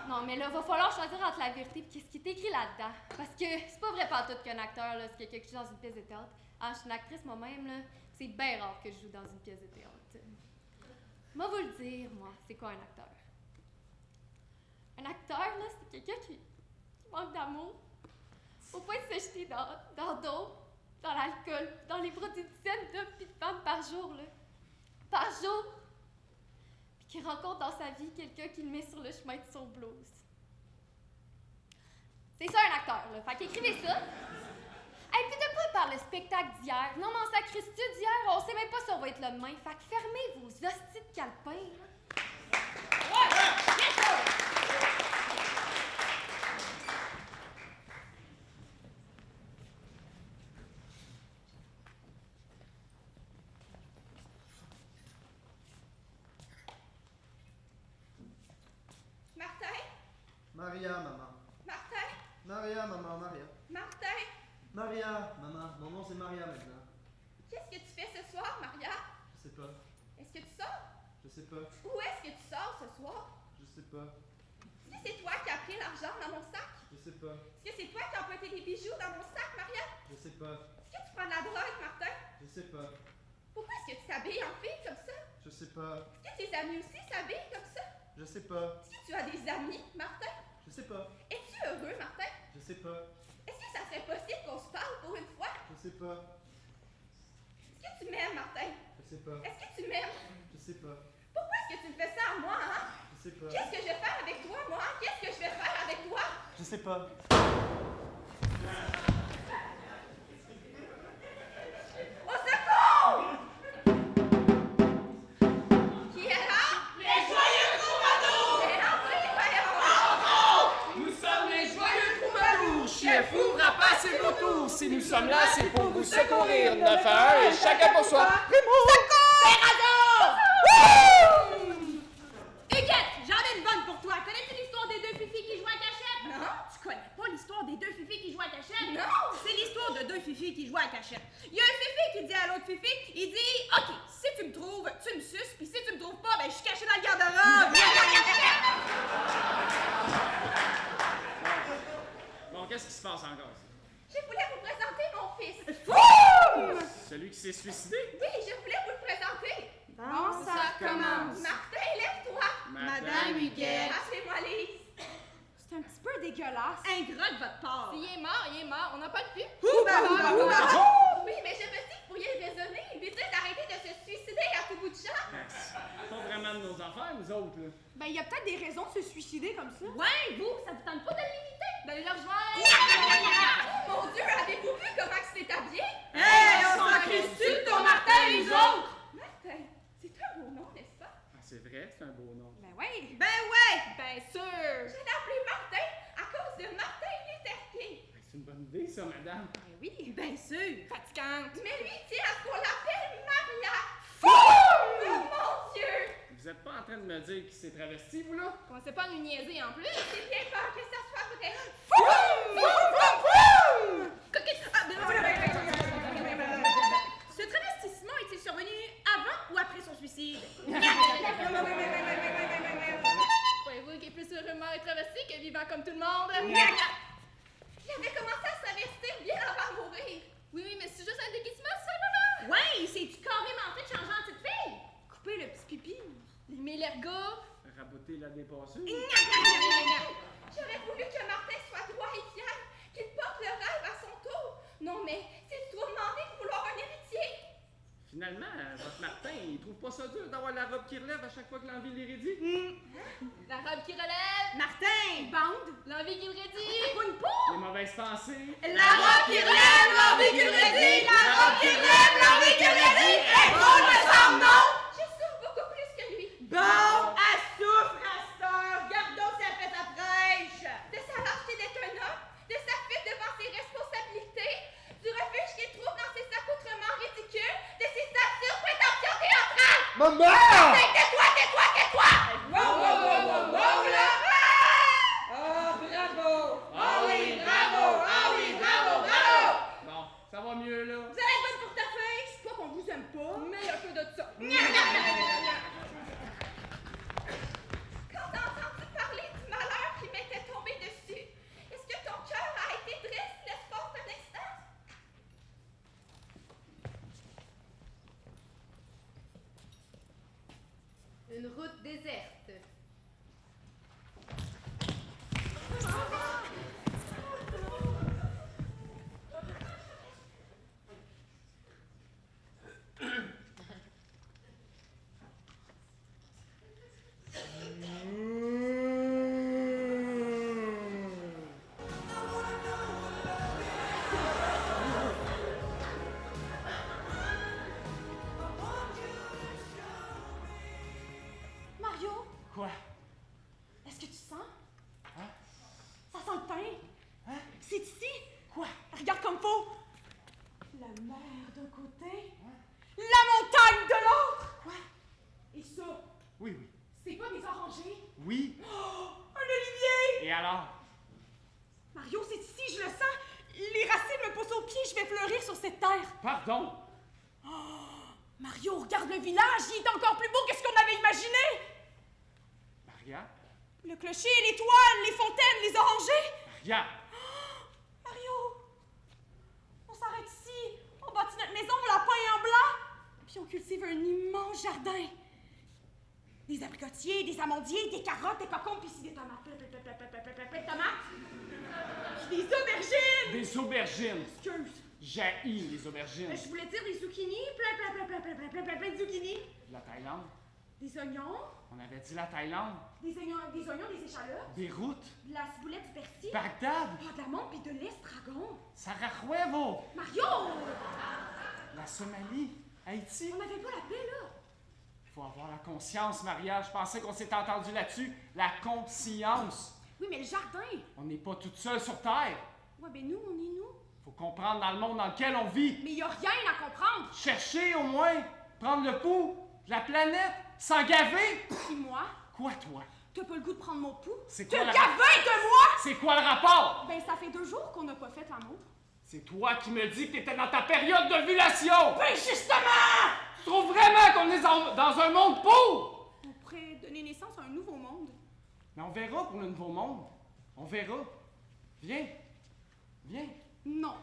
Non, mais là, va falloir choisir entre la vérité et qu'est-ce qui est écrit là-dedans. Parce que c'est pas vrai pas tout qu'un acteur, là, c'est quelqu'un qui joue dans une pièce de théâtre. Ah, je suis une actrice moi-même, là. C'est bien rare que je joue dans une pièce de théâtre. Moi, vous le dire, moi, c'est quoi un acteur? Un acteur, là, c'est quelqu'un qui manque d'amour. Au point de se jeter dans l'eau, dans l'alcool, dans les produits de dizaines d'hommes et de femmes par jour, là. Par jour! Puis qui rencontre dans sa vie quelqu'un qui le met sur le chemin de son blues. C'est ça un acteur, là. Fait qu'écrivez ça. Et puis de quoi parle le spectacle d'hier? Non, mais en sacristie d'hier, on sait même pas si on va être là demain. Fait que fermez vos hosties de calepins, là. Ouais! Bien sûr! Martin? Maria, maman. Martin? Maria, maman, Maria. Martin? Maria, maman. Mon nom c'est Maria maintenant. Qu'est-ce que tu fais ce soir, Maria? Je sais pas. Est-ce que tu sors? Je sais pas. Où est-ce que tu sors ce soir? Je sais pas. Est-ce que c'est toi qui as pris l'argent dans mon sac? Je sais pas. Est-ce que c'est toi qui as emprunté des bijoux dans mon sac, Maria? Je sais pas. Est-ce que tu prends de la drogue, Martin? Je sais pas. Pourquoi est-ce que tu t'habilles en fille comme ça? Je sais pas. Est-ce que tes amis aussi s'habillent comme ça? Je sais pas. Est-ce que tu as des amis, Martin? Je sais pas. Es-tu heureux, Martin? Je sais pas. Est-ce que ça serait possible qu'on se parle pour une fois? Je sais pas. Est-ce que tu m'aimes, Martin? Je sais pas. Est-ce que tu m'aimes? Je sais pas. Pourquoi est-ce que tu me fais ça à moi, hein? Je sais pas. Qu'est-ce que je vais faire avec toi, moi? Qu'est-ce que je vais faire avec toi? Je sais pas. Au secours! Qui est là? Les joyeux troubadours! C'est André, voyons! Nous sommes les joyeux troubadours! Chef, ouvre à passer vos tours! Si nous sommes là, c'est pour vous secourir. 9 à 1 et chacun pour soi. Huguette, j'en ai une bonne pour toi. Connais-tu l'histoire des deux filles qui jouent à cachette? Non. Tu connais pas l'histoire des deux filles qui jouent à cachette? Non. C'est l'histoire de deux Fifi qui joue à la cachette. Il y a un Fifi qui dit à l'autre Fifi, il dit « OK, si tu me trouves, tu me suces, puis si tu me trouves pas, ben je suis caché dans le garde-robe. » Bon, qu'est-ce qui se passe encore ici? Je voulais vous présenter mon fils. Celui qui s'est suicidé? Oui, je voulais vous le présenter. Bon, ça commence. Martin, lève-toi. Madame Huguette. Appelez-moi Lise. C'est un petit peu dégueulasse. Ingrat de votre part. Il est mort, on n'a pas de pu. Oui, mais je me dis que vous pourriez raisonner, lui dire d'arrêter de se suicider à tout bout de champ. C'est pas vraiment de nos affaires, nous autres, là. Ben, il y a peut-être des raisons de se suicider comme ça. Ouais, vous, ça vous tente pas de l'imiter? D'aller le rejoindre. Mon Dieu, avez-vous vu comment il s'est habillé? Hey, on s'en crie-tu de ton Martin, les autres? Martin, c'est un beau nom, n'est-ce pas? Ah, c'est vrai, c'est un beau nom. Ben oui. Ben ouais. Bien sûr. Je l'ai appelé Martin à cause de Martin Luther King. Ben, c'est une bonne idée, ça, madame. Ben oui. Bien sûr. Fatigante. Mais lui tient à ce qu'on l'appelle Maria. Oh mon Dieu! Vous êtes pas en train de me dire qu'il s'est travesti, vous, là? Commencez pas à nous niaiser en plus. J'ai bien peur que ça soit vrai. Ce travestissement est-il survenu avant ou après son suicide? Croyez-vous qu'il est plus heureux mort et travesti que vivant comme tout le monde? Il avait commencé à se travestir bien avant de mourir. Oui, mais c'est juste un déguisement, ça, maman? Ouais, c'est-tu carrément fait de changer en petite fille? Couper le petit pipi. Limer l'ergot. Raboter la dépasseuse. J'aurais voulu que Martin soit droit et fier, qu'il porte le rêve à son tour. Non, mais c'est trop demandé de vouloir un héritier. Finalement, votre Martin, il trouve pas ça dur d'avoir la robe qui relève à chaque fois que l'envie l'hérédie? La robe qui relève. Martin! Bande. L'envie qui le rédit. Une peau! Les mauvaises pensées. La robe qui relève, l'envie qui le rédit! La robe qui relève, l'envie qui le rédit! Et drôle me semble, non? Je souffre beaucoup plus que lui. Bon, elle souffre, Astor! Gardons si elle fait sa fraîche! De sa lâcheté d'être un homme, de sa fuite devant ses responsabilités, du refuge qu'il trouve dans ses accoutrements ridicules, de ses absurdes prétentions théâtrales! Maman! Tais-toi, tais-toi, tais-toi! Wow, là! Ah, bravo! Ah oui, bravo! Ah oui, bravo, bravo! Bon, ça va mieux, là. Vous allez être bonne pour ta face! Toi qu'on vous aime pas! Mais un peu de ça. Quand t'as entendu parler du malheur qui m'était tombé dessus, est-ce que ton cœur a été triste l'espoir d'un instant? Une route déserte. Mario, Quoi? est-ce que tu sens? Hein? Ça sent le pain! Hein? C'est ici! Quoi? Regarde comme faut! La mer d'un côté, la montagne de l'autre! Quoi? Et ça, Oui, oui. c'est pas des orangers? Oui. Oh, un olivier! Et alors? Mario, c'est ici, je le sens! Les racines me poussent aux pieds, je vais fleurir sur cette terre! Pardon? Mario, regarde le village, il est encore plus beau que ce qu'on avait imaginé! Maria? Le clocher, les toiles, les fontaines, les orangers! Maria! Mario! On s'arrête ici, on bâtit notre maison, on la peint en blanc, puis on cultive un immense jardin. Des abricotiers, des amandiers, des carottes, des concombres, puis ici des tomates. Plein de tomates. Puis des aubergines! Des aubergines! Excuse. J'haïs les aubergines. Je voulais dire des zucchini, plein de zucchini. La Thaïlande? Des oignons, On avait dit la Thaïlande? des échalotes, Beyrouth? de la ciboulette du persil. Bagdad? Oh, de la menthe puis de l'estragon. Sarajevo? Mario! La Somalie? Haïti? On n'avait pas la paix, là. Faut avoir la conscience, Maria. Je pensais qu'on s'était entendu là-dessus. La conscience. Oui, mais le jardin. On n'est pas toute seule sur Terre. Ouais, ben nous, on est nous. Faut comprendre dans le monde dans lequel on vit. Mais il a rien à comprendre. Chercher au moins. Prendre le pouls de la planète. S'en gaver. Puis moi, Quoi, toi? t'as pas le goût de prendre mon pouls? C'est Te quoi le gaver de moi! C'est quoi le rapport? Ben, ça fait 2 jours qu'on n'a pas fait l'amour. C'est toi qui me dis que t'étais dans ta période d'ovulation! Ben justement! Tu trouves vraiment qu'on est dans un monde pauvre? On pourrait donner naissance à un nouveau monde. Mais on verra pour le nouveau monde. On verra. Viens. Viens. Non.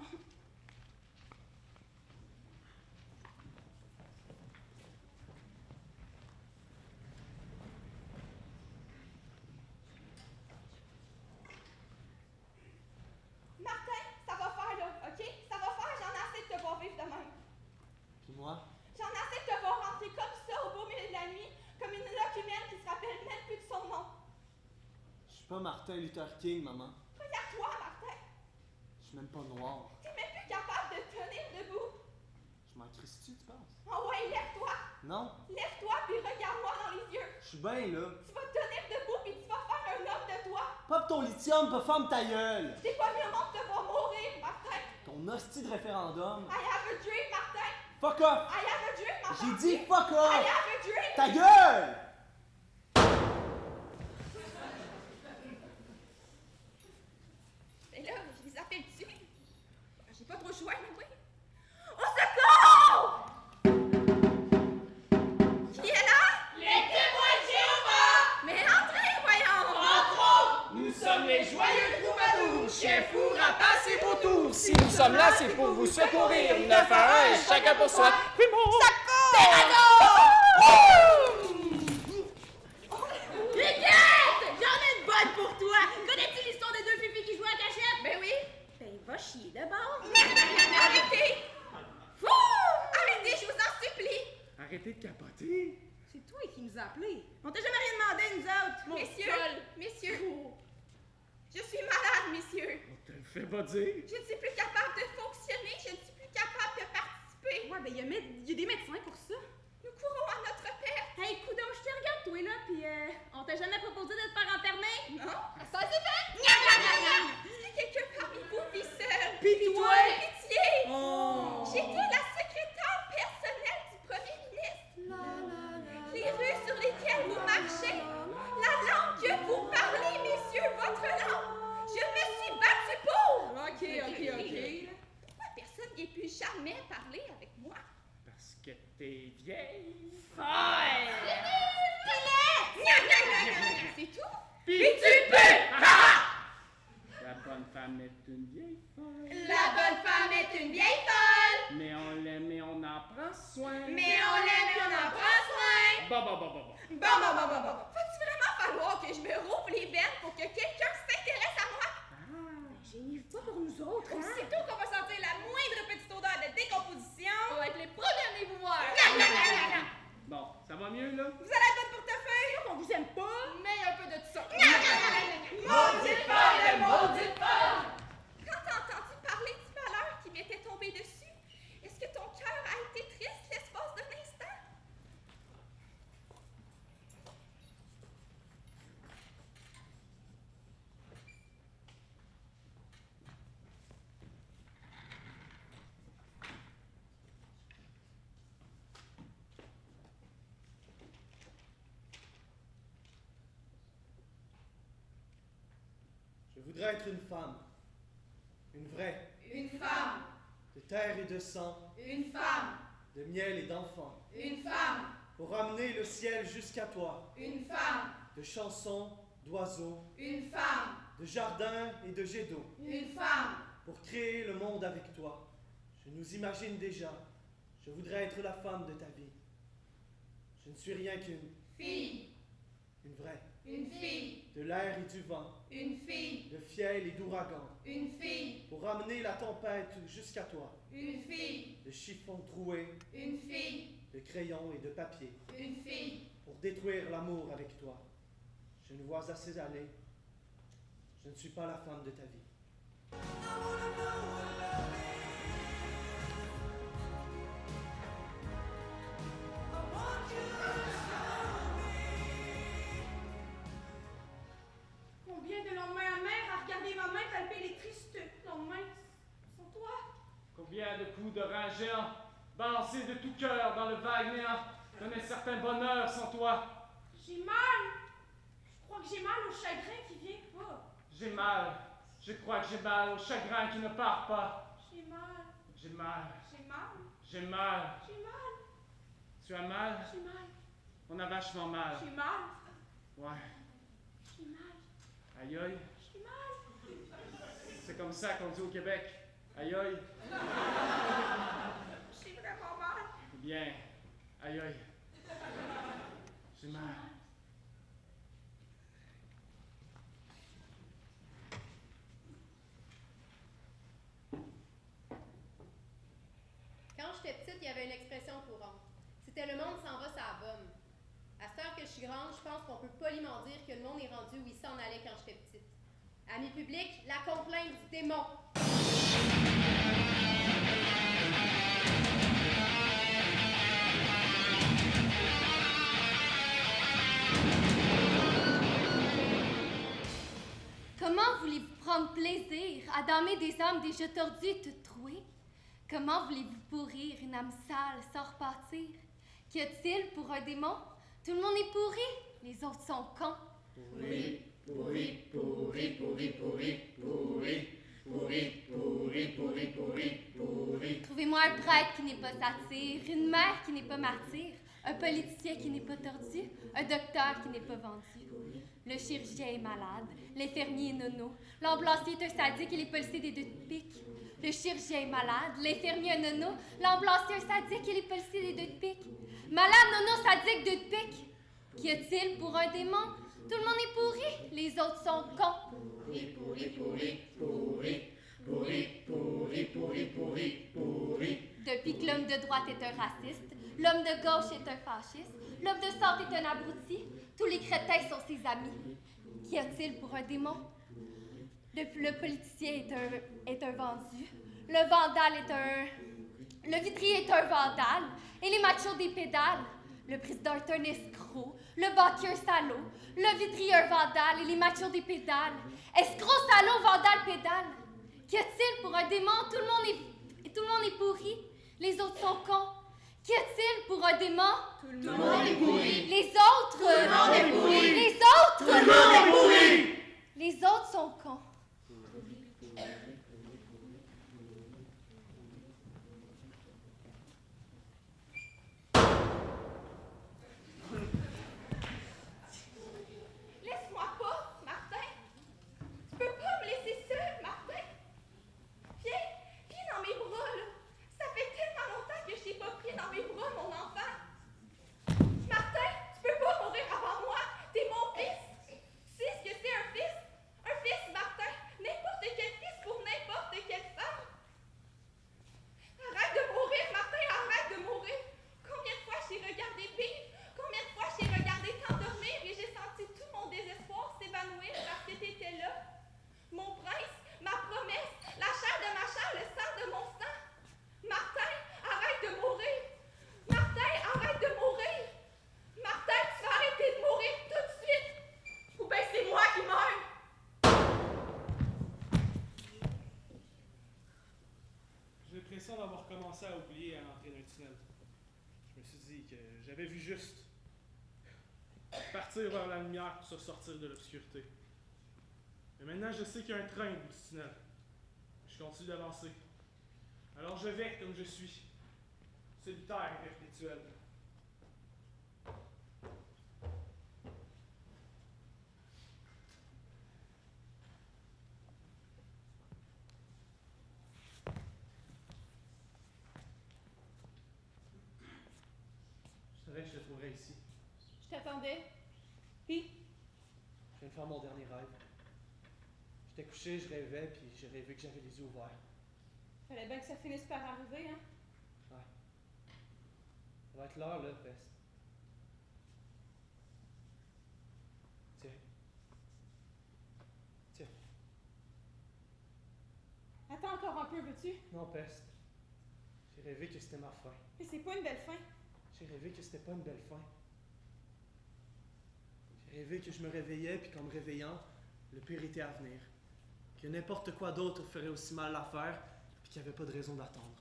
Martin, ça va faire là, ok? Ça va faire, j'en ai assez de te voir vivre de même. Puis moi? J'en ai assez de te voir rentrer comme ça au beau milieu de la nuit, comme une loque humaine qui se rappelle même plus de son nom. Je suis pas Martin Luther King, maman. Regarde-toi, Martin. Je suis même pas noir. T'es même plus capable de tenir debout. Je m'en crisse-tu, tu penses? Oh ouais, lève-toi. Non. Lève-toi puis regarde-moi dans les yeux. Je suis bien là. Tu vas tenir debout puis tu vas faire un homme de toi. Pop ton lithium, pas ferme ta gueule! T'es pas mieux au monde de te voir mourir, Martin. Ton hostie de référendum. I have a dream, Martin. Fuck off! I have a dream, Martin. J'ai dit fuck I off! have a dream. Ta gueule! Mais là, je les appelle dessus. J'ai pas trop le choix, mais oui. Au secours! Qui est là? Les témoins de Jéhovah! Mais entrez, voyons! Entrons! Nous sommes les joyeux troubadours, chien fou, rapace et vautours. Si nous sommes là, c'est pour vous secourir. 9 à 1 et chacun pour soi. Puis bon. Regarde! J'en ai une bonne pour toi! Connais-tu l'histoire des deux filles qui jouent à cachette? Ben oui. Ben, va chier d'abord! Arrêtez! Arrêtez, je vous en supplie! Arrêtez de capoter. C'est toi qui nous as appelés. On t'a jamais rien demandé, nous autres! Messieurs, je suis malade, messieurs. On te le fait pas dire. Je ne suis plus capable de fonctionner, je ne suis plus capable de participer. Ouais, ben, y a des médecins pour ça. Nous courons à notre perte. Hey, coudonc, je te regarde, toi, là, pis on t'a jamais proposé de te faire enfermer? Non? Ça c'est fait! Si quelqu'un parmi vous vit seul, Pis toi? pitié! Oh. J'étais la secrétaire personnelle du premier ministre. Les rues sur lesquelles vous marchez, la langue que vous parlez, messieurs, votre langue, je me suis battue pour! Ok. Pourquoi personne n'y ait pu jamais parler avec moi? Parce que t'es vieille. C'est tout? Puis tu peux! La bonne femme est une vieille folle. La bonne femme est une vieille folle! Mais on l'aime et on en prend soin. Mais on l'aime et on en prend soin! Bon. Bon. Faut-tu vraiment falloir que je me rouvre les veines pour que quelqu'un s'intéresse à moi? Génive pas pour nous autres, hein? Aussitôt qu'on va sentir la moindre petite odeur de décomposition, On va être les premiers à venir vous voir! Bon, ça va mieux, là? vous allez être votre portefeuille! On vous aime pas! Mais un peu de ça! Maudite folle, maudite folle! Quand t'as entendu parler du malheur qui m'était tombé dessus, est-ce que ton cœur a été triste l'espace d'un instant? Je voudrais être une femme. Une vraie. Une femme! De terre et de sang. Une femme! De miel et d'enfants. Une femme! Pour ramener le ciel jusqu'à toi. Une femme! De chansons, d'oiseaux, Une femme! de jardins et de jets d'eau. Une femme! Pour créer le monde avec toi. Je nous imagine déjà. Je voudrais être la femme de ta vie. Je ne suis rien qu'une. Fille! Une vraie. Une fille! De l'air et du vent. Une fille! De fiel et d'ouragan. Une fille! Pour ramener la tempête jusqu'à toi. Une fille! De chiffons troués. Une fille! De crayons et de papier. Une fille! Pour détruire l'amour avec toi. Je ne vois assez aller. Je ne suis pas la femme de ta vie. Combien de longues mains amères à regarder ma main palper les tristes longues mains sans toi? Combien de coups de rein géants, balancés de tout cœur dans le vague néant, donnaient certain bonheur sans toi. J'ai mal! Je crois que j'ai mal au chagrin qui vient pas. J'ai mal, je crois que j'ai mal au chagrin qui ne part pas. J'ai mal. J'ai mal. J'ai mal. J'ai mal. J'ai mal. Tu as mal? J'ai mal. On a vachement mal. J'ai mal. Ouais. J'ai mal. Aïe aïe. J'ai mal. C'est comme ça qu'on dit au Québec. Aïe aïe. J'ai vraiment mal. Bien. Aïe aïe. J'ai mal. Quand j'étais petite, il y avait une expression courante. C'était le monde s'en va, ça bombe. À cette heure que je suis grande, je pense qu'on peut poliment dire que le monde est rendu où il s'en allait quand j'étais petite. Amis publics, la complainte du démon. Comment voulez-vous prendre plaisir à damer des âmes déjà tordues et toutes trouées? Comment voulez-vous pourrir une âme sale sans repâtir? Qu'y a-t-il pour un démon? Tout le monde est pourri, les autres sont cons. Pourri, pourri, pourri, pourri, pourri, pourri, pourri, pourri, pourri, pourri, pourri. Trouvez-moi un prêtre qui n'est pas satire, une mère qui n'est pas martyr, un politicien qui n'est pas tordu, un docteur qui n'est pas vendu. Le chirurgien est malade, l'infirmier est nono, l'ambulancier est un sadique et les policiers des deux de pique. Le chirurgien est malade, l'infirmier est nono, l'ambulancier est un sadique et les policiers des deux de pique. Malade, nono, sadique, deux de pique. Qu'y a-t-il pour un démon? Tout le monde est pourri, les autres sont cons. Pourri, pourri, pourri, pourri, pourri, pourri, pourri, pourri, pourri. Depuis que l'homme de droite est un raciste, l'homme de gauche est un fasciste, l'homme de centre est un abruti, tous les crétins sont ses amis. Qu'y a-t-il pour un démon? Le politicien est un vendu, le vandale est un... Le vitrier est un vandale, et les machos des pédales. Le président est un escroc, le banquier un salaud, le vitrier un vandale, et les machos des pédales. Escroc, salaud, vandale, pédale. Qu'y a-t-il pour un démon? Tout le monde est pourri, les autres sont cons. Qu'y a-t-il pour un démon? Tout le monde est pourri. Les autres... Tout le monde est pourri. Les autres... Tout le monde est pourri. Les autres sont cons. Laisse-moi pas, Martin. Tu peux pas me laisser seule, Martin. Viens dans mes bras, là. Ça fait tellement longtemps que je t'ai pas pris dans mes bras, mon enfant. Martin, tu peux pas mourir avant moi. T'es mon fils. Tu sais ce que c'est un fils? Un fils, Martin. N'importe quel fils pour n'importe quelle femme. Arrête de mourir, Martin, arrête de mourir. Combien de fois je t'ai regardé vivre? Combien de fois je t'ai regardé t'endormir et j'ai senti tout mon désespoir s'évanouir parce que t'étais là? Mon prince, ma promesse, la chair de ma chair, le sang de mon sang. Martin, arrête de mourir. Martin, arrête de mourir. Martin, tu vas arrêter de mourir tout de suite. Ou bien c'est moi qui meurs. J'ai l'impression d'avoir commencé à oublier à l'entrée d'un tunnel. Je me suis dit que j'avais vu juste. Partir vers la lumière pour se sortir de l'obscurité. Mais maintenant, je sais qu'il y a un train au bout du tunnel. Je continue d'avancer. Alors je vais comme je suis. Solitaire et perpétuel. Je savais que je te trouverais ici. Je t'attendais. Puis, Je viens de faire mon dernier rêve. J'étais couché, je rêvais, puis j'ai rêvé que j'avais les yeux ouverts. fallait bien que ça finisse par arriver, hein? Ouais. Ça va être l'heure, là, presque. Tiens. Tiens. Attends encore un peu, veux-tu? Non, peste. J'ai rêvé que c'était ma fin. Mais c'est pas une belle fin. J'ai rêvé que c'était pas une belle fin. J'ai rêvé que je me réveillais, puis qu'en me réveillant, le pire était à venir. Que n'importe quoi d'autre ferait aussi mal l'affaire, puis qu'il n'y avait pas de raison d'attendre.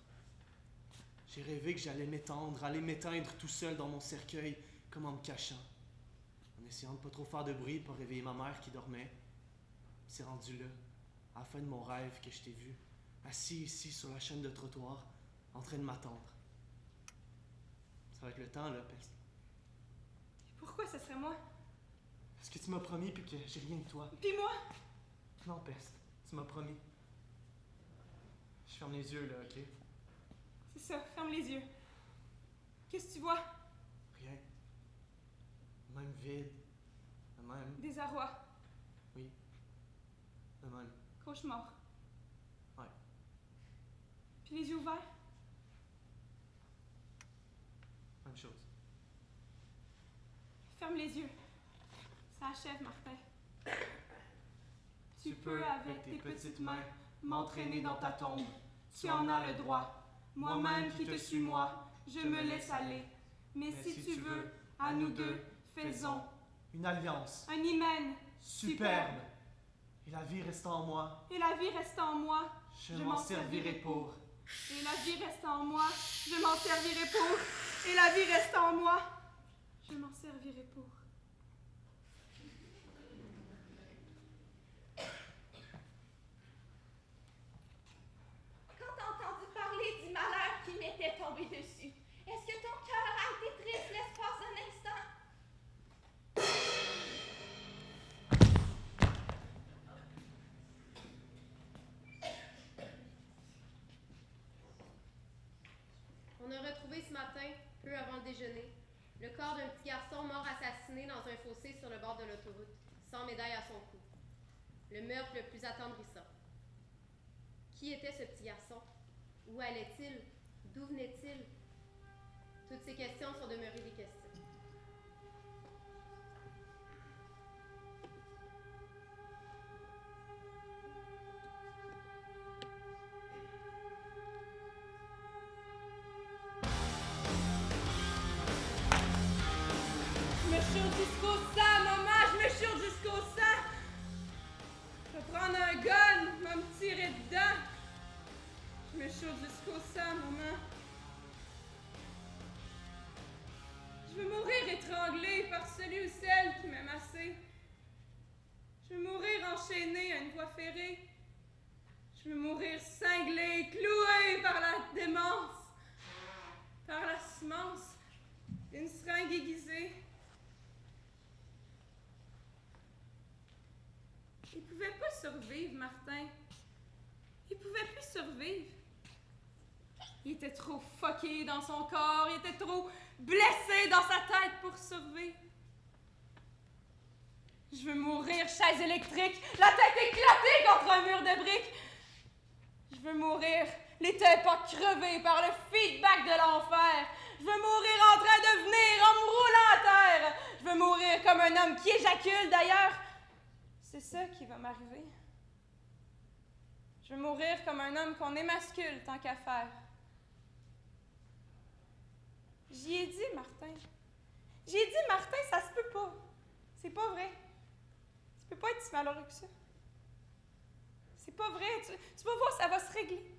J'ai rêvé que j'allais m'étendre, aller m'éteindre tout seul dans mon cercueil, comme en me cachant. En essayant de pas trop faire de bruit pour réveiller ma mère qui dormait. C'est rendu là, à la fin de mon rêve, que je t'ai vu, assis ici sur la chaîne de trottoir, en train de m'attendre. Ça va être le temps, là, Peste. Pourquoi ce serait moi? Parce que tu m'as promis puis que j'ai rien de toi. Puis moi? Non, Peste, tu m'as promis. Je ferme les yeux, là, ok? C'est ça, ferme les yeux. Qu'est-ce que tu vois? Rien. Même vide. Le même. Désarroi. Oui. Le même. Cauchemar. Ouais. Puis les yeux ouverts? Même chose. Ferme les yeux. Ça achève, Martin. Tu peux, avec tes petites mains, m'entraîner dans ta tombe. Tu en as le droit. Moi-même qui te suis moi, je me laisse aller. Mais si tu veux, à nous deux, faisons une alliance. un hymen Superbe. Et la vie restant en moi, Et la vie restant en moi, je m'en servirai pour. Et la vie restant en moi, je m'en servirai pour. Et la vie restant en moi, je m'en servirai pour. Quand t'as entendu parler du malheur qui m'était tombé dessus, est-ce que ton cœur a été triste l'espace d'un instant? On a retrouvé ce matin, peu avant le déjeuner, le corps d'un petit garçon mort assassiné dans un fossé sur le bord de l'autoroute, sans médaille à son cou. Le meurtre le plus attendrissant. Qui était ce petit garçon? Où allait-il? D'où venait-il? Toutes ces questions sont demeurées des questions. Je me chourde jusqu'au sang, maman, je me chourde jusqu'au sang. Je vais prendre un gun, je vais me tirer dedans. Je me chourde jusqu'au sang, maman. Je veux mourir étranglée par celui ou celle qui m'a massée. Je veux mourir enchaînée à une voie ferrée. Je veux mourir cinglée, clouée par la démence, par la semence d'une seringue aiguisée. Il pouvait pas survivre, Martin. Il pouvait plus survivre. Il était trop fucké dans son corps, il était trop blessé dans sa tête pour survivre. Je veux mourir, chaise électrique, la tête éclatée contre un mur de briques. Je veux mourir, les tympans crevés par le feedback de l'enfer. Je veux mourir en train de venir, en me roulant à terre. Je veux mourir comme un homme qui éjacule, d'ailleurs. C'est ça qui va m'arriver. Je veux mourir comme un homme qu'on émascule tant qu'à faire. J'y ai dit, Martin. J'y ai dit, Martin, ça se peut pas. C'est pas vrai. Tu peux pas être si malheureux que ça. C'est pas vrai. Tu vas voir, ça va se régler.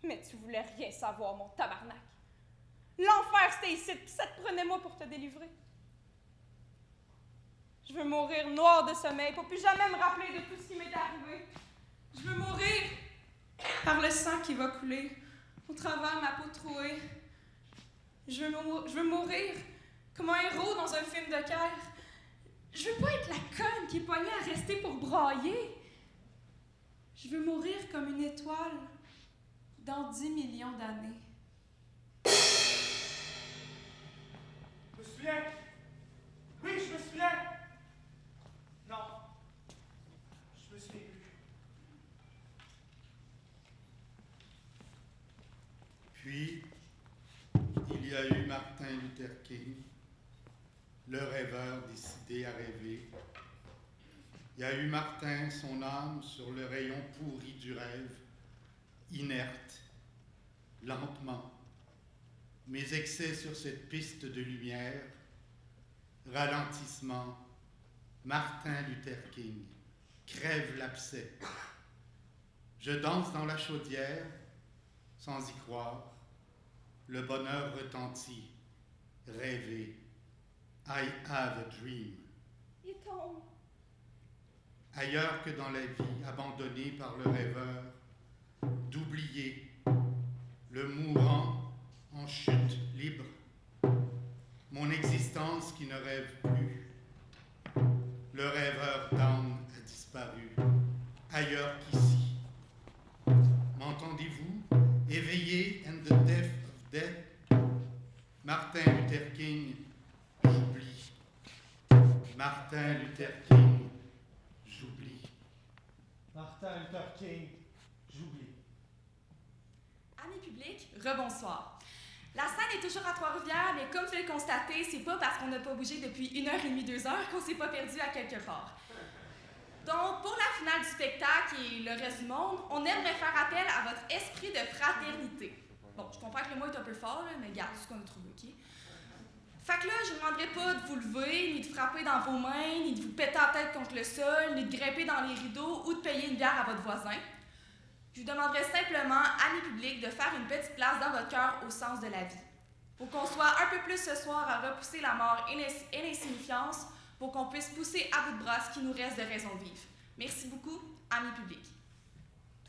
Mais tu voulais rien savoir, mon tabarnak. L'enfer, c'était ici, puis ça te prenait moi pour te délivrer. Je veux mourir noir de sommeil pour plus jamais me rappeler de tout ce qui m'est arrivé. Je veux mourir par le sang qui va couler au travers ma peau trouée. Je veux mourir comme un héros dans un film de guerre. Je veux pas être la conne qui est poignée à rester pour brailler. Je veux mourir comme une étoile dans 10 millions d'années. Je me souviens. Oui, je me souviens. Non. Je me souviens plus. Puis, il y a eu Martin Luther King, le rêveur décidé à rêver. Il y a eu Martin, son âme sur le rayon pourri du rêve, inerte, lentement. Mes excès sur cette piste de lumière, ralentissement, Martin Luther King, crève l'abcès. Je danse dans la chaudière, sans y croire. Le bonheur retentit, rêver. I have a dream. Il tombe. ailleurs que dans la vie abandonnée par le rêveur, d'oublier le mourant en chute libre, mon existence qui ne rêve plus. Le rêveur d'âme a disparu, ailleurs qu'ici. M'entendez-vous? Éveillé and the death of death. Martin Luther King, j'oublie. Martin Luther King, j'oublie. Martin Luther King, j'oublie. Amis publics, rebonsoir. La scène est toujours à Trois-Rivières, mais comme vous le constatez, c'est pas parce qu'on n'a pas bougé depuis 1h30, 2 heures qu'on s'est pas perdu à quelque part. Donc, pour la finale du spectacle et le reste du monde, on aimerait faire appel à votre esprit de fraternité. Bon, je comprends que le mot est un peu fort, là, mais garde ce qu'on a trouvé, OK? Fait que là, je ne vous demanderai pas de vous lever, ni de frapper dans vos mains, ni de vous péter la tête contre le sol, ni de grimper dans les rideaux ou de payer une bière à votre voisin. Je vous demanderai simplement, amis publics, de faire une petite place dans votre cœur au sens de la vie. Pour qu'on soit un peu plus ce soir à repousser la mort et l'insignifiance, pour qu'on puisse pousser à bout de bras ce qui nous reste de raison de vivre. Merci beaucoup, amis publics.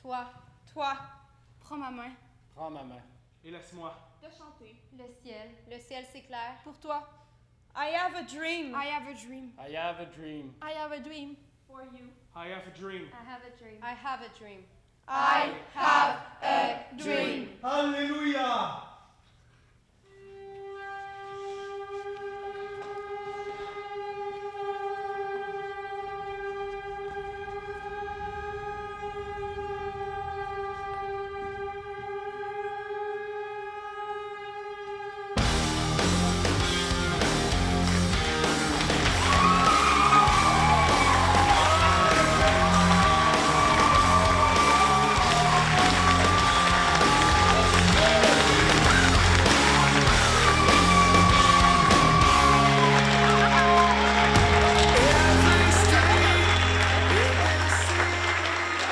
Toi, Prends ma main. Prends ma main. Et laisse-moi. De chanter. le ciel c'est clair. Pour toi. I have a dream. I have a dream. I have a dream. I have a dream. For you. I have a dream. I have a dream. I have a dream. I have a dream. Alléluia!